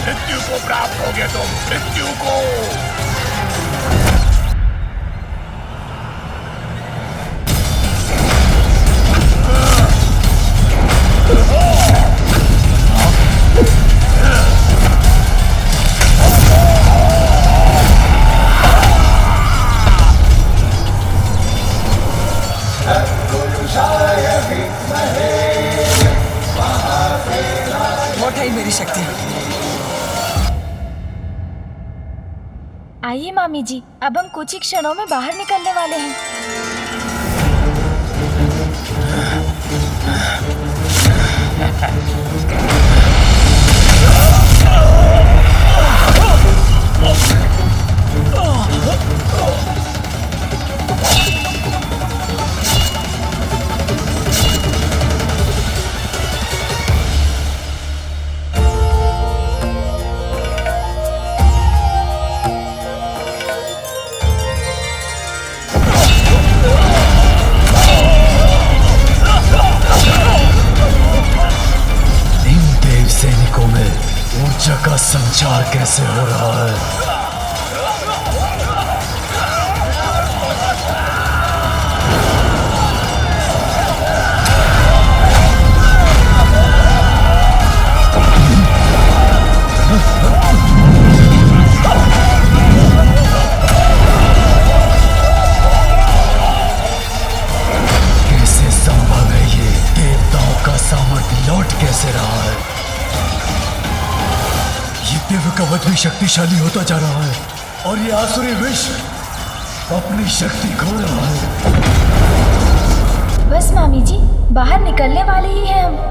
मृत्यु को प्राप्त होगे तुम, मृत्यु को। मेरी शक्ति। आइए मामी जी, अब हम कुछ ही क्षणों में बाहर निकलने वाले हैं। का संचार कैसे हो रहा है? कैसे संभव है ये? देवताओं का सामर्थ्य लौट कैसे रहा है? दिव्य कवच भी शक्तिशाली होता जा रहा है और ये आसुरी विश्व अपनी शक्ति खो रहा है। बस मामी जी, बाहर निकलने वाले ही हैं हम।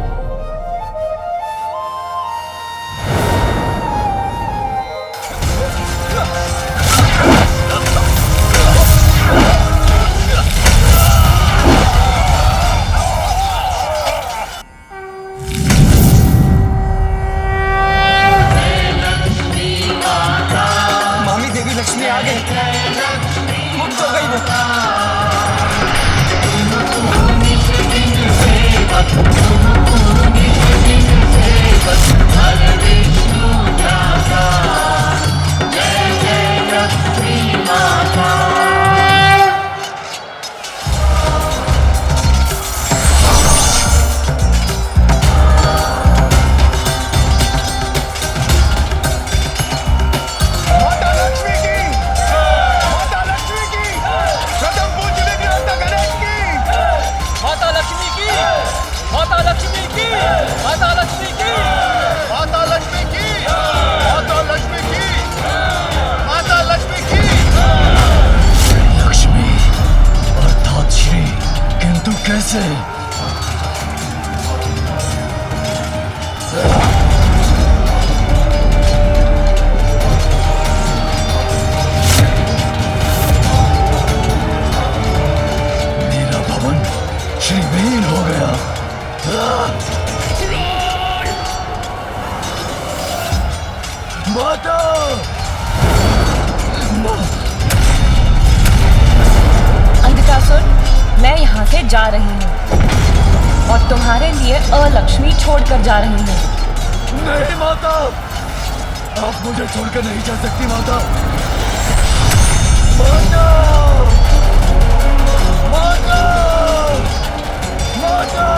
कैसे? मेरा भवन श्रीवीर हो गया। माता! अंधकासुर, मैं यहाँ से जा रही हूँ और तुम्हारे लिए अलक्ष्मी छोड़कर जा रही हूँ। नहीं माता, आप मुझे छोड़कर नहीं जा सकती माता। माता! माता! माता!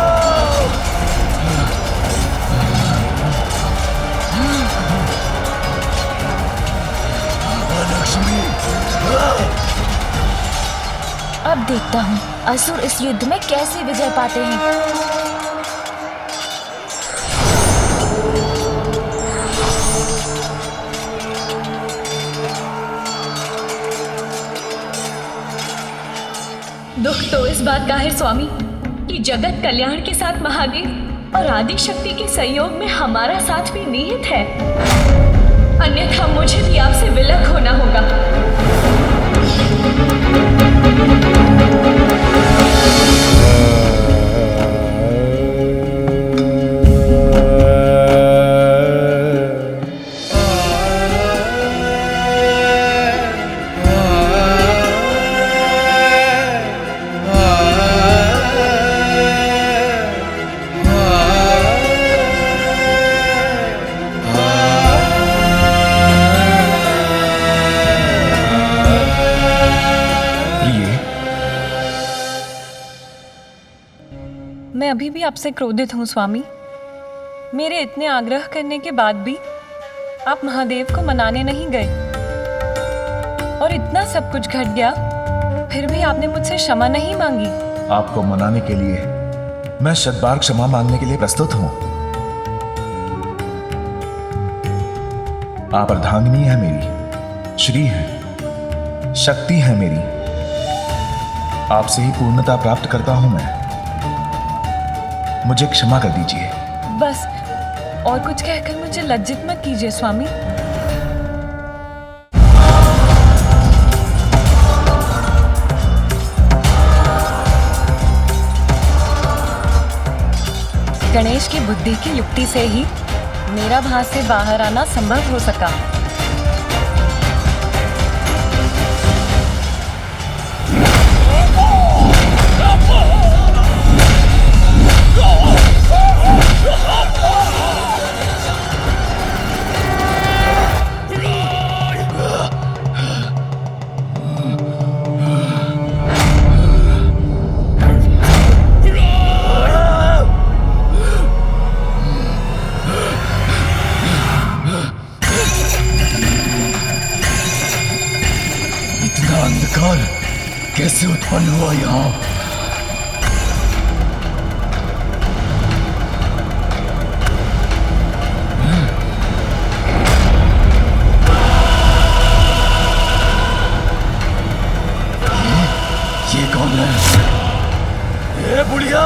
अलक्ष्मी! देखता हूँ असुर इस युद्ध में कैसे विजय पाते हैं। दुख तो इस बात का है स्वामी कि जगत कल्याण के साथ महादेव और आदि शक्ति के सहयोग में हमारा साथ भी निहित है, अन्यथा मुझे भी आपसे विलग होना होगा। मैं अभी भी आपसे क्रोधित हूँ स्वामी। मेरे इतने आग्रह करने के बाद भी आप महादेव को मनाने नहीं गए और इतना सब कुछ घट गया, फिर भी आपने मुझसे क्षमा नहीं मांगी। आपको मनाने के लिए मैं शतबार क्षमा मांगने के लिए प्रस्तुत हूं। आप अर्धांगिनी है मेरी, श्री है, शक्ति है मेरी। आपसे ही पूर्णता प्राप्त करता हूं मैं, मुझे क्षमा कर दीजिए। बस और कुछ कहकर मुझे लज्जित मत कीजिए स्वामी। गणेश की बुद्धि की युक्ति से ही मेरा भास से बाहर आना संभव हो सका। कैसे उत्पन्न हुआ यहाँ? ये कौन है? ये बुढ़िया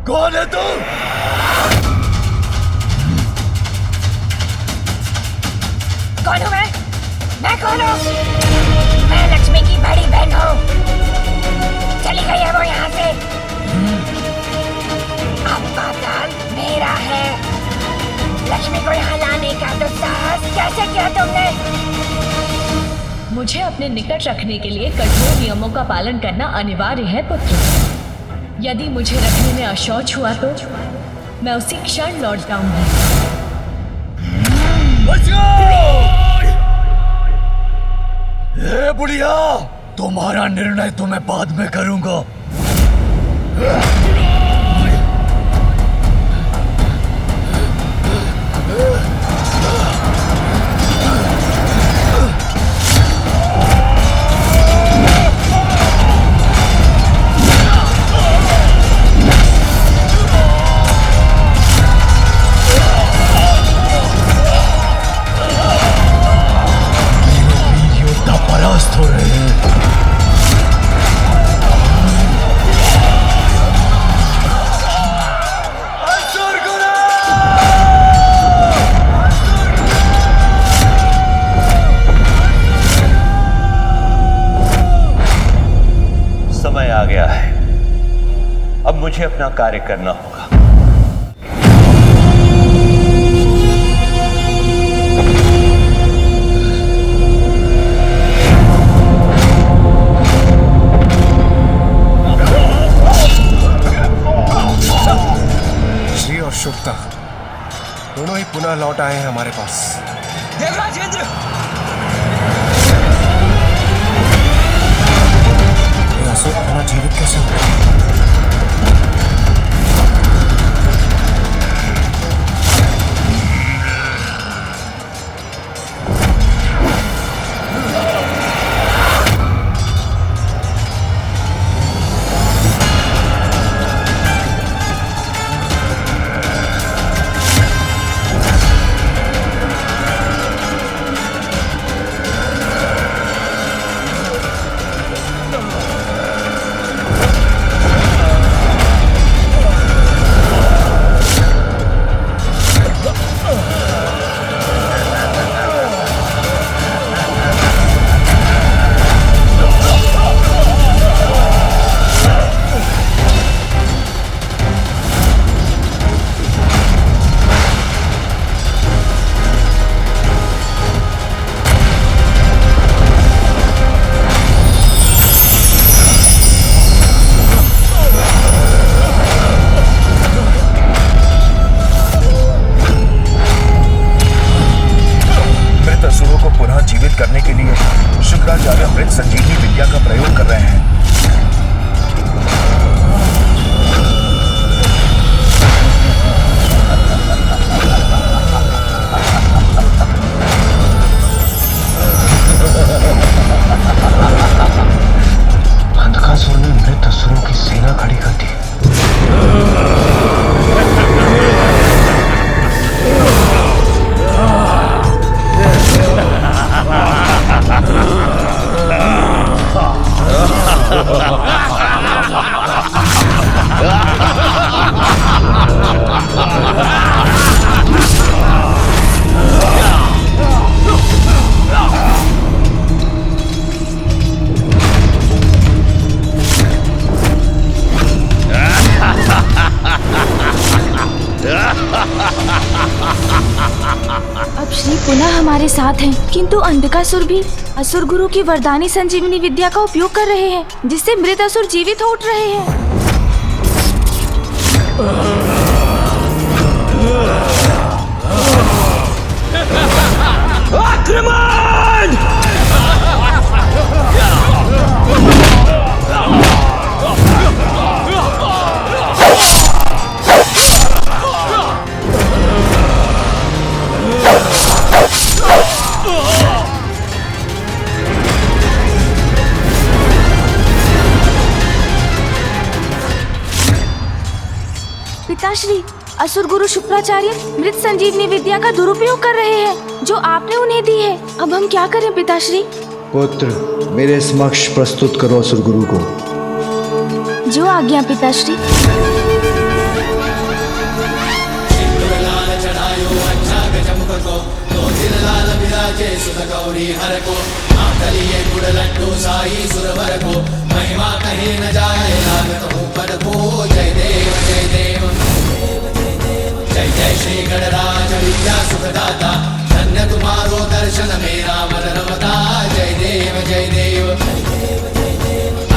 कौन है तू? कौन हूँ मैं कौन हूँ? मैं लक्ष्मी की बड़ी बहन हूँ। चली गई है वो यहाँ से। अब पाताल मेरा है। लक्ष्मी को यहाँ लाने का दुस्साहस कैसे किया तुमने? मुझे अपने निकट रखने के लिए कठोर नियमों का पालन करना अनिवार्य है पुत्र। यदि मुझे रखने में अशौच हुआ तो मैं उसी क्षण लौट जाऊंगी। ए बुढ़िया, तुम्हारा निर्णय तो मैं बाद में करूंगा। परास्त हो रहे हैं। समय आ गया है, अब मुझे अपना कार्य करना होगा। शुभता दोनों ही पुनः लौट आए हैं हमारे पास। देवराज इंद्र, ये असुर पुनः जीवित कैसे हुए? हमारे साथ हैं, किंतु अंधकासुर भी असुर गुरु की वरदानी संजीवनी विद्या का उपयोग कर रहे हैं, जिससे मृत असुर जीवित हो उठ रहे हैं। आक्रमण! पिताश्री, असुर गुरु शुक्राचार्य मृत संजीवनी विद्या का दुरुपयोग कर रहे हैं, जो आपने उन्हें दी है। अब हम क्या करें पिताश्री? पुत्र, मेरे समक्ष प्रस्तुत करो असुर गुरु को। जो आज्ञा पिताश्री। महिमा कहीं न जाए लागत हो पद को। जय देव जय देव जय जय श्री गणराज विद्या सुखदाता। धन्य तुम्हारो दर्शन मेरा मन रमता। जय देव जय देव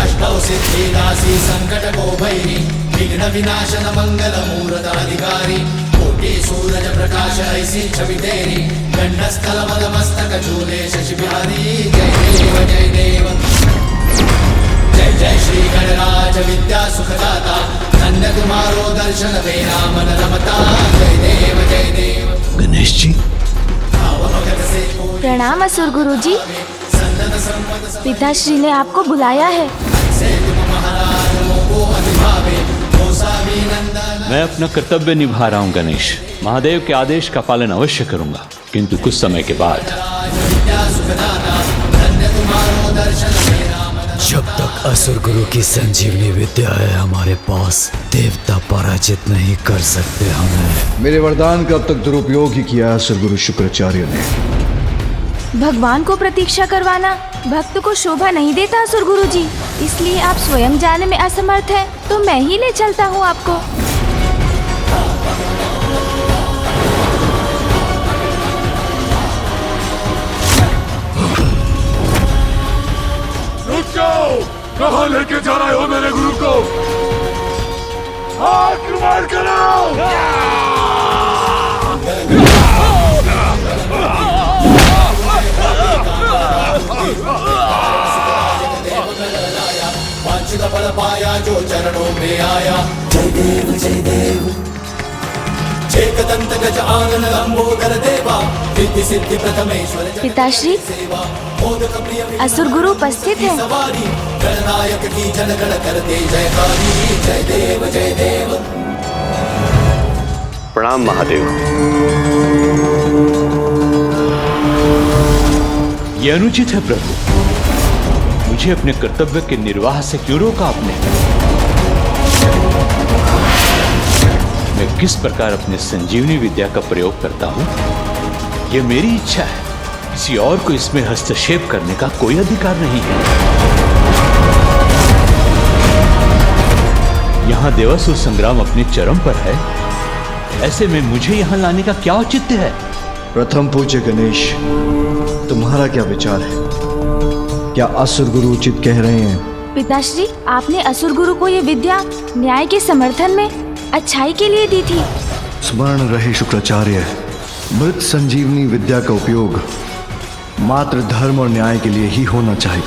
अष्टौ सिद्धि दासी संकट को भैरी। विघ्न विनाशन मंगल मूर्त अधिकारी। कोटि सूरज प्रकाश ऐसी छवि तेरी। गंडस्थल मद मस्तक झूले शशि बिहारी। जय देव जय देव जय जय श्री गणराज विद्या सुखदाता। धन्य तुम्हारो दर्शन मेरा मन रमता। जय देव जय देव। गणेश जी, प्रणाम असुर गुरु जी। पिताश्री ने आपको बुलाया है। मैं अपना कर्तव्य निभा रहा हूँ गणेश। महादेव के आदेश का पालन अवश्य करूंगा, किंतु कुछ समय के बाद। जब तक असुर गुरु की संजीवनी विद्या है हमारे पास, देवता पराजित नहीं कर सकते हमें। मेरे वरदान का अब तक दुरुपयोग ही किया असुर गुरु शुक्राचार्य ने। भगवान को प्रतीक्षा करवाना भक्त को शोभा नहीं देता असुर गुरु जी, इसलिए आप स्वयं जाने में असमर्थ हैं, तो मैं ही ले चलता हूँ आपको। रुक जाओ, कहाँ लेके जा रहे हो मेरे गुरु को? आक्रमण करो! वांछित फल पाया जो चरणों में आया। जय देव जय देव एकदंत गज आनन लंबोदर देवा। रिद्धि सिद्धि प्रथमेश्वर पिताश्री, असुर गुरु उपस्थित हैं। गणनायक की जनगण करते जयकारी। जय देव जय देव। प्रणाम महादेव। ये अनुचित है प्रभु, मुझे अपने कर्तव्य के निर्वाह से क्यों रोका आपने? मैं किस प्रकार अपने संजीवनी विद्या का प्रयोग करता हूं, यह मेरी इच्छा है। किसी और को इसमें हस्तक्षेप करने का कोई अधिकार नहीं है। यहां देवासुर संग्राम अपने चरम पर है, ऐसे में मुझे यहां लाने का क्या औचित्य है? प्रथम पूज्य गणेश, तुम्हारा क्या विचार है? क्या असुर गुरु उचित कह रहे हैं? पिताश्री, आपने असुर गुरु को ये विद्या न्याय के समर्थन में अच्छाई के लिए दी थी। स्मरण रहे शुक्राचार्य, मृत संजीवनी विद्या का उपयोग मात्र धर्म और न्याय के लिए ही होना चाहिए।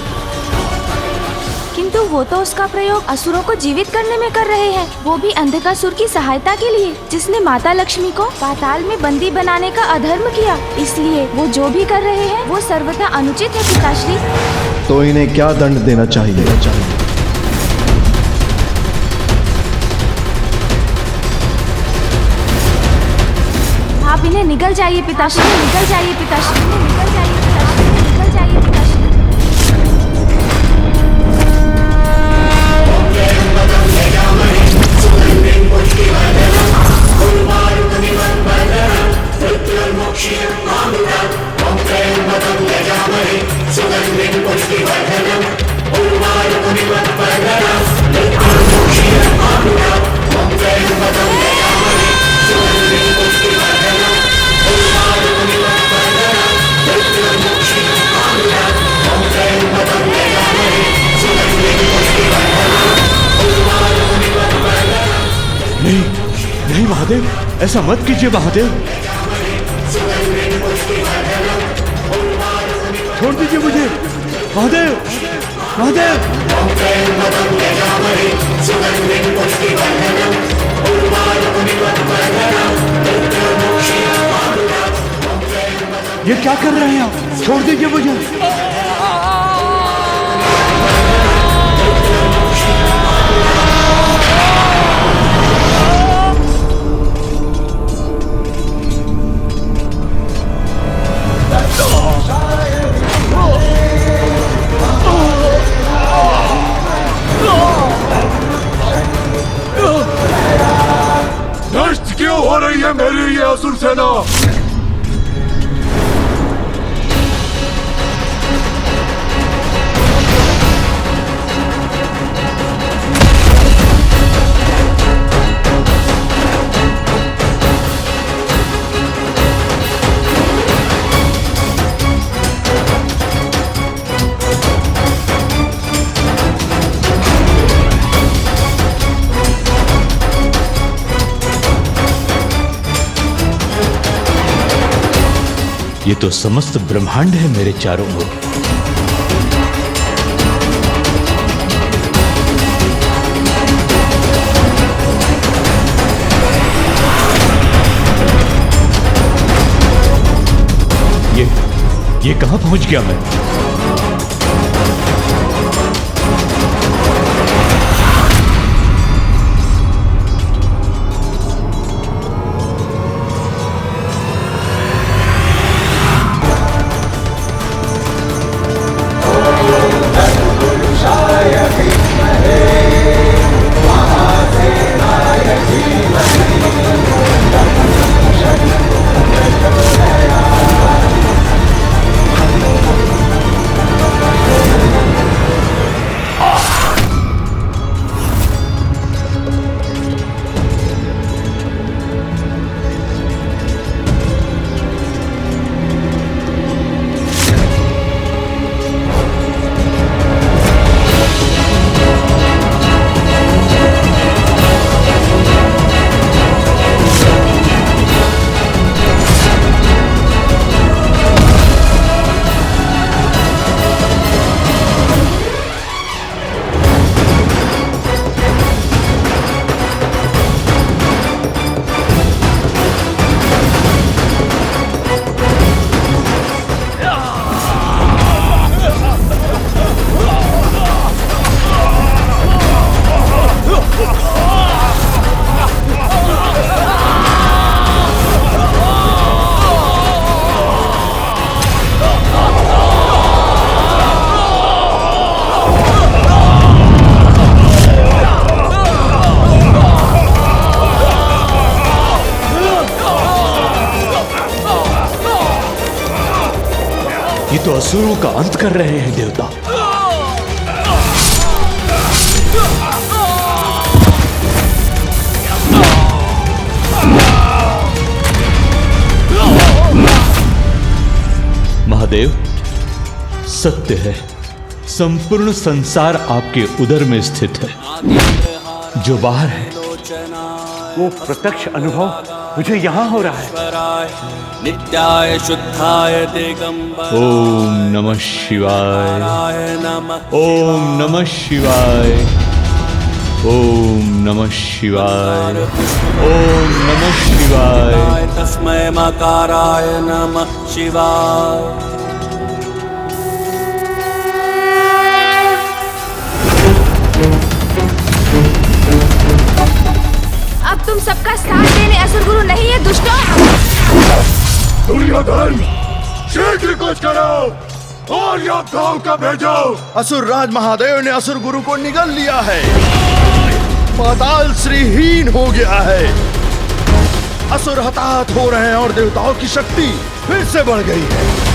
किंतु वो तो उसका प्रयोग असुरों को जीवित करने में कर रहे हैं, वो भी अंधकासुर की सहायता के लिए, जिसने माता लक्ष्मी को पाताल में बंदी बनाने का अधर्म किया। इसलिए वो जो भी कर रहे हैं वो सर्वथा अनुचित है पिताश्री। तो इन्हें क्या दंड देना चाहिए? आप इन्हें निकल जाइए पिताश्री, निकल जाइए पिताश्री, निकल जाइए पिताश्री, निकल जाइए पिताश्री। नहीं महादेव, ऐसा मत कीजिए महादेव। छोड़ दीजिए मुझे महादेव, महादेव। ये क्या कर रहे हैं आप? छोड़ दीजिए मुझे। नष्ट क्यों हो रही है मेरी ये असुर सेना? ये तो समस्त ब्रह्मांड है मेरे चारों ओर। ये कहां पहुंच गया मैं? ये तो असुरों का अंत कर रहे हैं देवता। महादेव, सत्य है, संपूर्ण संसार आपके उदर में स्थित है। जो बाहर है वो प्रत्यक्ष अनुभव मुझे यहाँ हो रहा है। नित्याय शुद्धाय दिगंबर ओम नमः शिवाय, ओम नमः शिवाय, ओम नमः शिवाय, ओम नमः शिवाय। तस्मै मकाराय नमः शिवाय। अब तुम सबका साथ देने असुर गुरु नहीं है दुष्टों। दुर्योधन, शीघ्र कुछ करो और योद्धाओं का भेजो। असुर राज महादेव ने असुर गुरु को निगल लिया है। पाताल श्रीहीन हो गया है। असुर हताहत हो रहे हैं और देवताओं की शक्ति फिर से बढ़ गई है।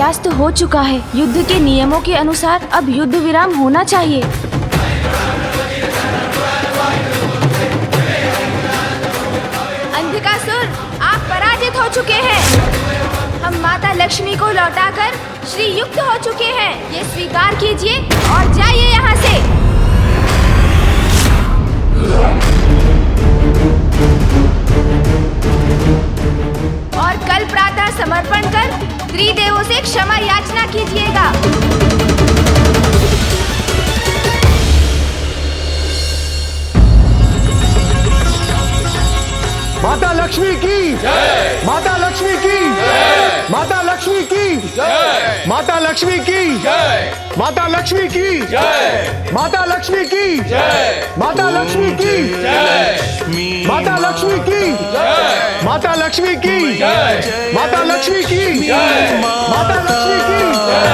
सूर्यास्त हो चुका है। युद्ध के नियमों के अनुसार अब युद्ध विराम होना चाहिए। अंधकासुर, आप पराजित हो चुके हैं। हम माता लक्ष्मी को लौटाकर श्री युक्त हो चुके हैं। ये स्वीकार कीजिए और जाइए यहाँ से। और कल प्रातः समर्पण कर त्रिदेवों से क्षमा याचना कीजिएगा। माता लक्ष्मी की जय, माता लक्ष्मी की जय, माता लक्ष्मी की जय, माता लक्ष्मी की जय, माता लक्ष्मी की जय, माता लक्ष्मी की जय, माता लक्ष्मी की जय, माता लक्ष्मी की जय, माता लक्ष्मी की जय, माता लक्ष्मी की जय, माता लक्ष्मी की जय।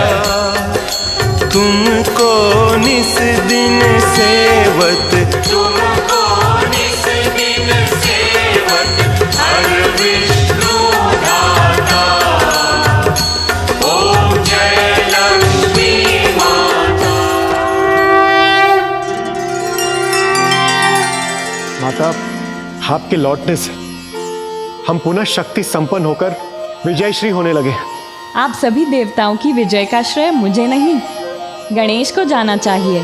तुमको निस दिन सेवत, तुमको निस दिन सेवत, हर विष्णु दाता, ओम जय लक्ष्मी माता। माता, आपके लौटने से हम पुनः शक्ति संपन्न होकर विजयश्री होने लगे। आप सभी देवताओं की विजय का श्रेय मुझे नहीं, गणेश को जाना चाहिए।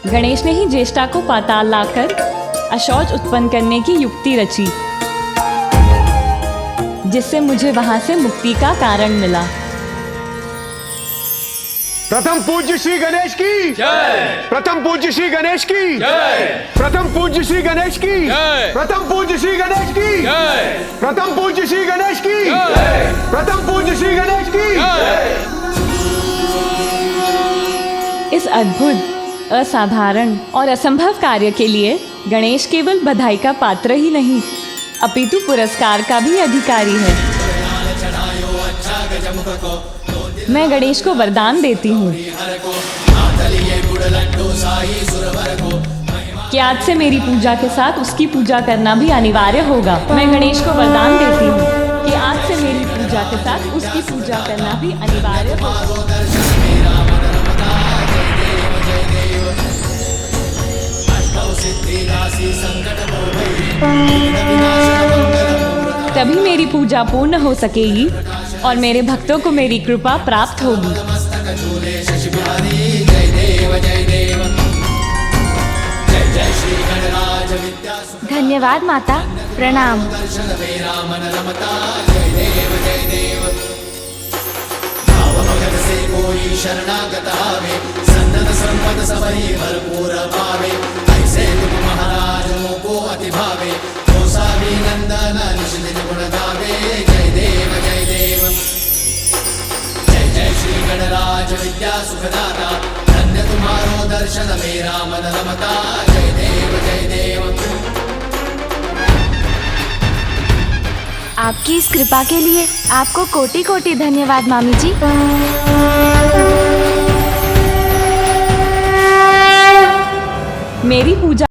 गणेश ने ही ज्येष्ठा को पाताल लाकर अशौच उत्पन्न करने की युक्ति रची, जिससे मुझे वहां से मुक्ति का कारण मिला। प्रथम पूज्य श्री गणेश की जय, प्रथम पूज्य श्री गणेश की जय, प्रथम पूज्य श्री गणेश की जय, प्रथम पूज्य श्री गणेश की जय, प्रथम पूज्य श्री गणेश की जय, प्रथम पूज्य श्री गणेश की जय। इस अद्भुत, असाधारण और असंभव कार्य के लिए गणेश केवल बधाई का पात्र ही नहीं, अपितु पुरस्कार का भी अधिकारी है। मैं गणेश को वरदान देती हूँ कि आज से मेरी पूजा के साथ उसकी पूजा करना भी अनिवार्य होगा। मैं गणेश को वरदान देती हूँ कि आज से मेरी पूजा के साथ उसकी पूजा करना भी अनिवार्य होगा। तभी मेरी पूजा पूर्ण हो सकेगी और मेरे भक्तों को मेरी कृपा प्राप्त होगी। धन्यवाद माता, प्रणाम। शरणागत आवे, सन्नत संपद सबरी भरपूर पावे, ऐसे तुम महाराज को अति भावे, भी नंदन निश्चित गुण गावे, जय देव जय देव। जय जय श्री गणराज विद्या सुखदाता, धन्य तुम्हारो दर्शन मेरा मन रमता, जय देव जय देव। आपकी इस कृपा के लिए आपको कोटि कोटि धन्यवाद मामी जी। मेरी पूजा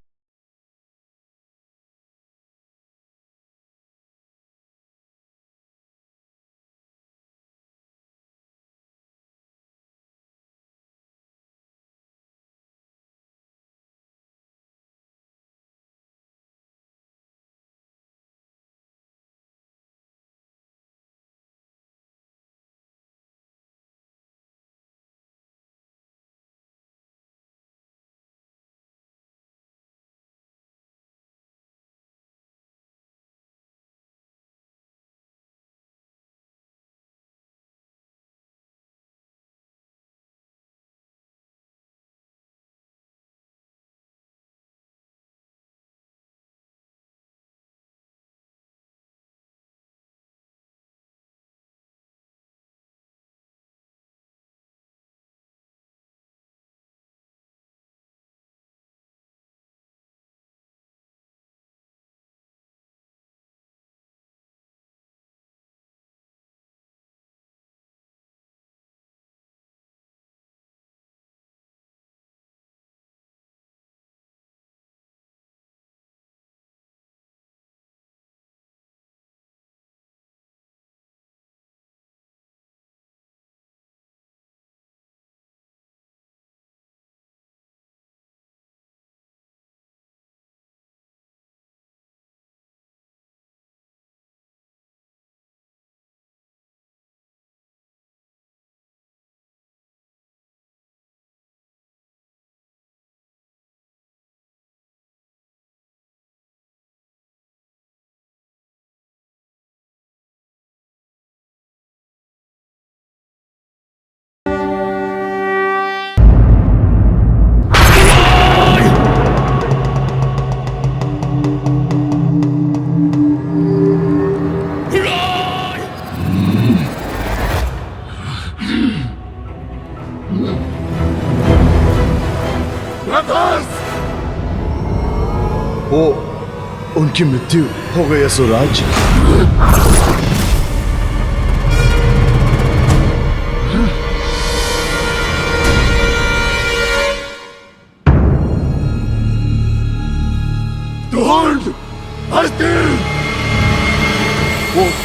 उनकी मृत्यु हो गई असुरराज।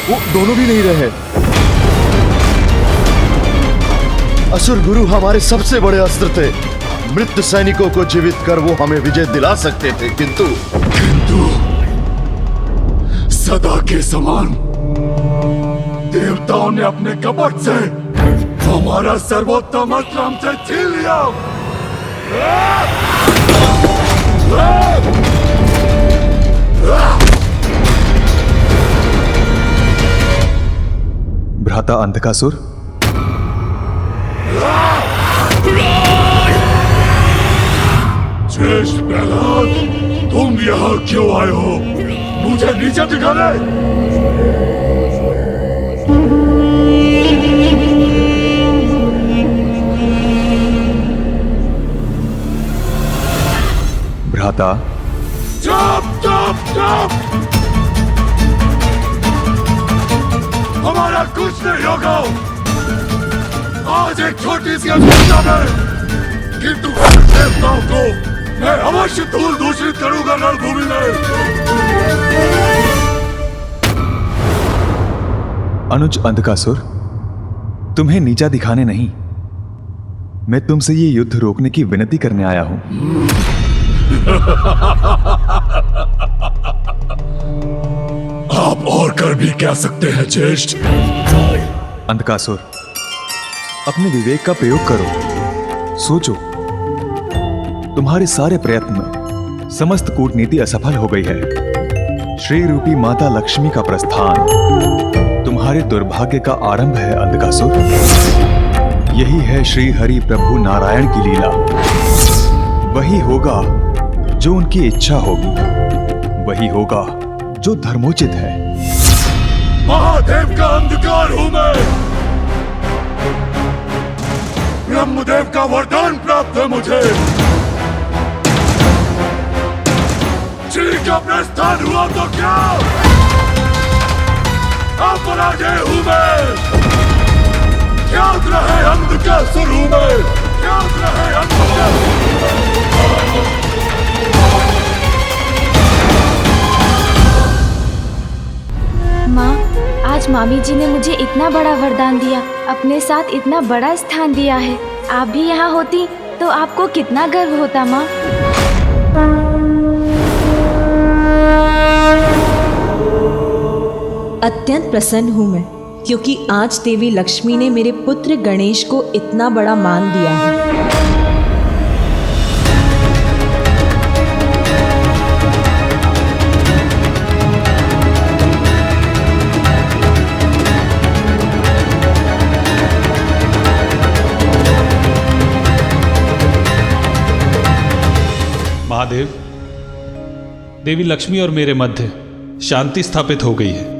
वो दोनों भी नहीं रहे। असुर गुरु हमारे सबसे बड़े अस्त्र थे। मृत सैनिकों को जीवित कर वो हमें विजय दिला सकते थे, किंतु सदा के समान देवताओं ने अपने कपट से हमारा सर्वोत्तम अस्त्र हमसे छीन लिया। भ्राता अंधकासुर, श्रेष्ठ प्रहलाद, तुम यहाँ क्यों आए हो? मुझे नीचे दिखाने। भ्राता, चुप चुप चुप! हमारा कुछ नहीं होगा। आज एक छोटी सी अवस्था में, किंतु देवताओं को मैं अवश्य धूल दूषित करूंगा रणभूमि में। अनुज अंधकासुर, तुम्हें नीचा दिखाने नहीं, मैं तुमसे ये युद्ध रोकने की विनती करने आया हूं। आप और कर भी कह सकते हैं ज्येष्ठ। अंधकासुर, अपने विवेक का प्रयोग करो। सोचो, तुम्हारे सारे प्रयत्न, समस्त कूटनीति असफल हो गई है। श्री रूपी माता लक्ष्मी का प्रस्थान तुम्हारे दुर्भाग्य का आरंभ है अंधकासुर। यही है श्री हरि प्रभु नारायण की लीला। वही होगा जो उनकी इच्छा होगी, वही होगा जो धर्मोचित है। महादेव का अंधकार हूं मैं। ब्रह्मदेव का वरदान प्राप्त है मुझे। श्री का प्रस्थान हुआ तो क्या, अब पराजय हूं मैं। याद रहे अंधकासुर हूं मैं। याद रहे अंधकासुर। माँ, आज मामी जी ने मुझे इतना बड़ा वरदान दिया, अपने साथ इतना बड़ा स्थान दिया है। आप भी यहाँ होती तो आपको कितना गर्व होता माँ। अत्यंत प्रसन्न हूँ मैं, क्योंकि आज देवी लक्ष्मी ने मेरे पुत्र गणेश को इतना बड़ा मान दिया है। महादेव, देवी लक्ष्मी और मेरे मध्य शांति स्थापित हो गई है।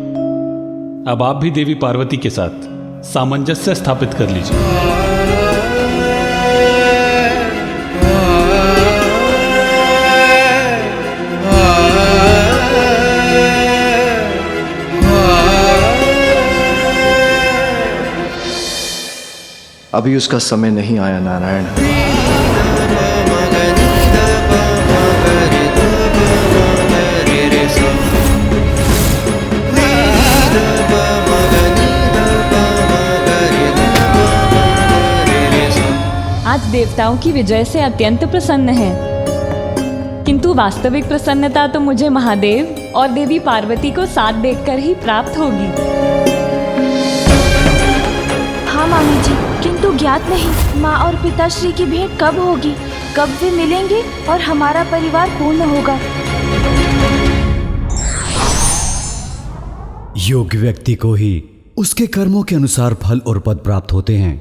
अब आप भी देवी पार्वती के साथ सामंजस्य स्थापित कर लीजिए। अभी उसका समय नहीं आया नारायण। आज देवताओं की विजय से अत्यंत प्रसन्न है, किंतु वास्तविक प्रसन्नता तो मुझे महादेव और देवी पार्वती को साथ देखकर ही प्राप्त होगी। हाँ मामी जी, किंतु ज्ञात नहीं माँ और पिताश्री की भेंट कब होगी, कब वे मिलेंगे और हमारा परिवार पूर्ण होगा। योग्य व्यक्ति को ही उसके कर्मों के अनुसार फल और पद प्राप्त होते हैं।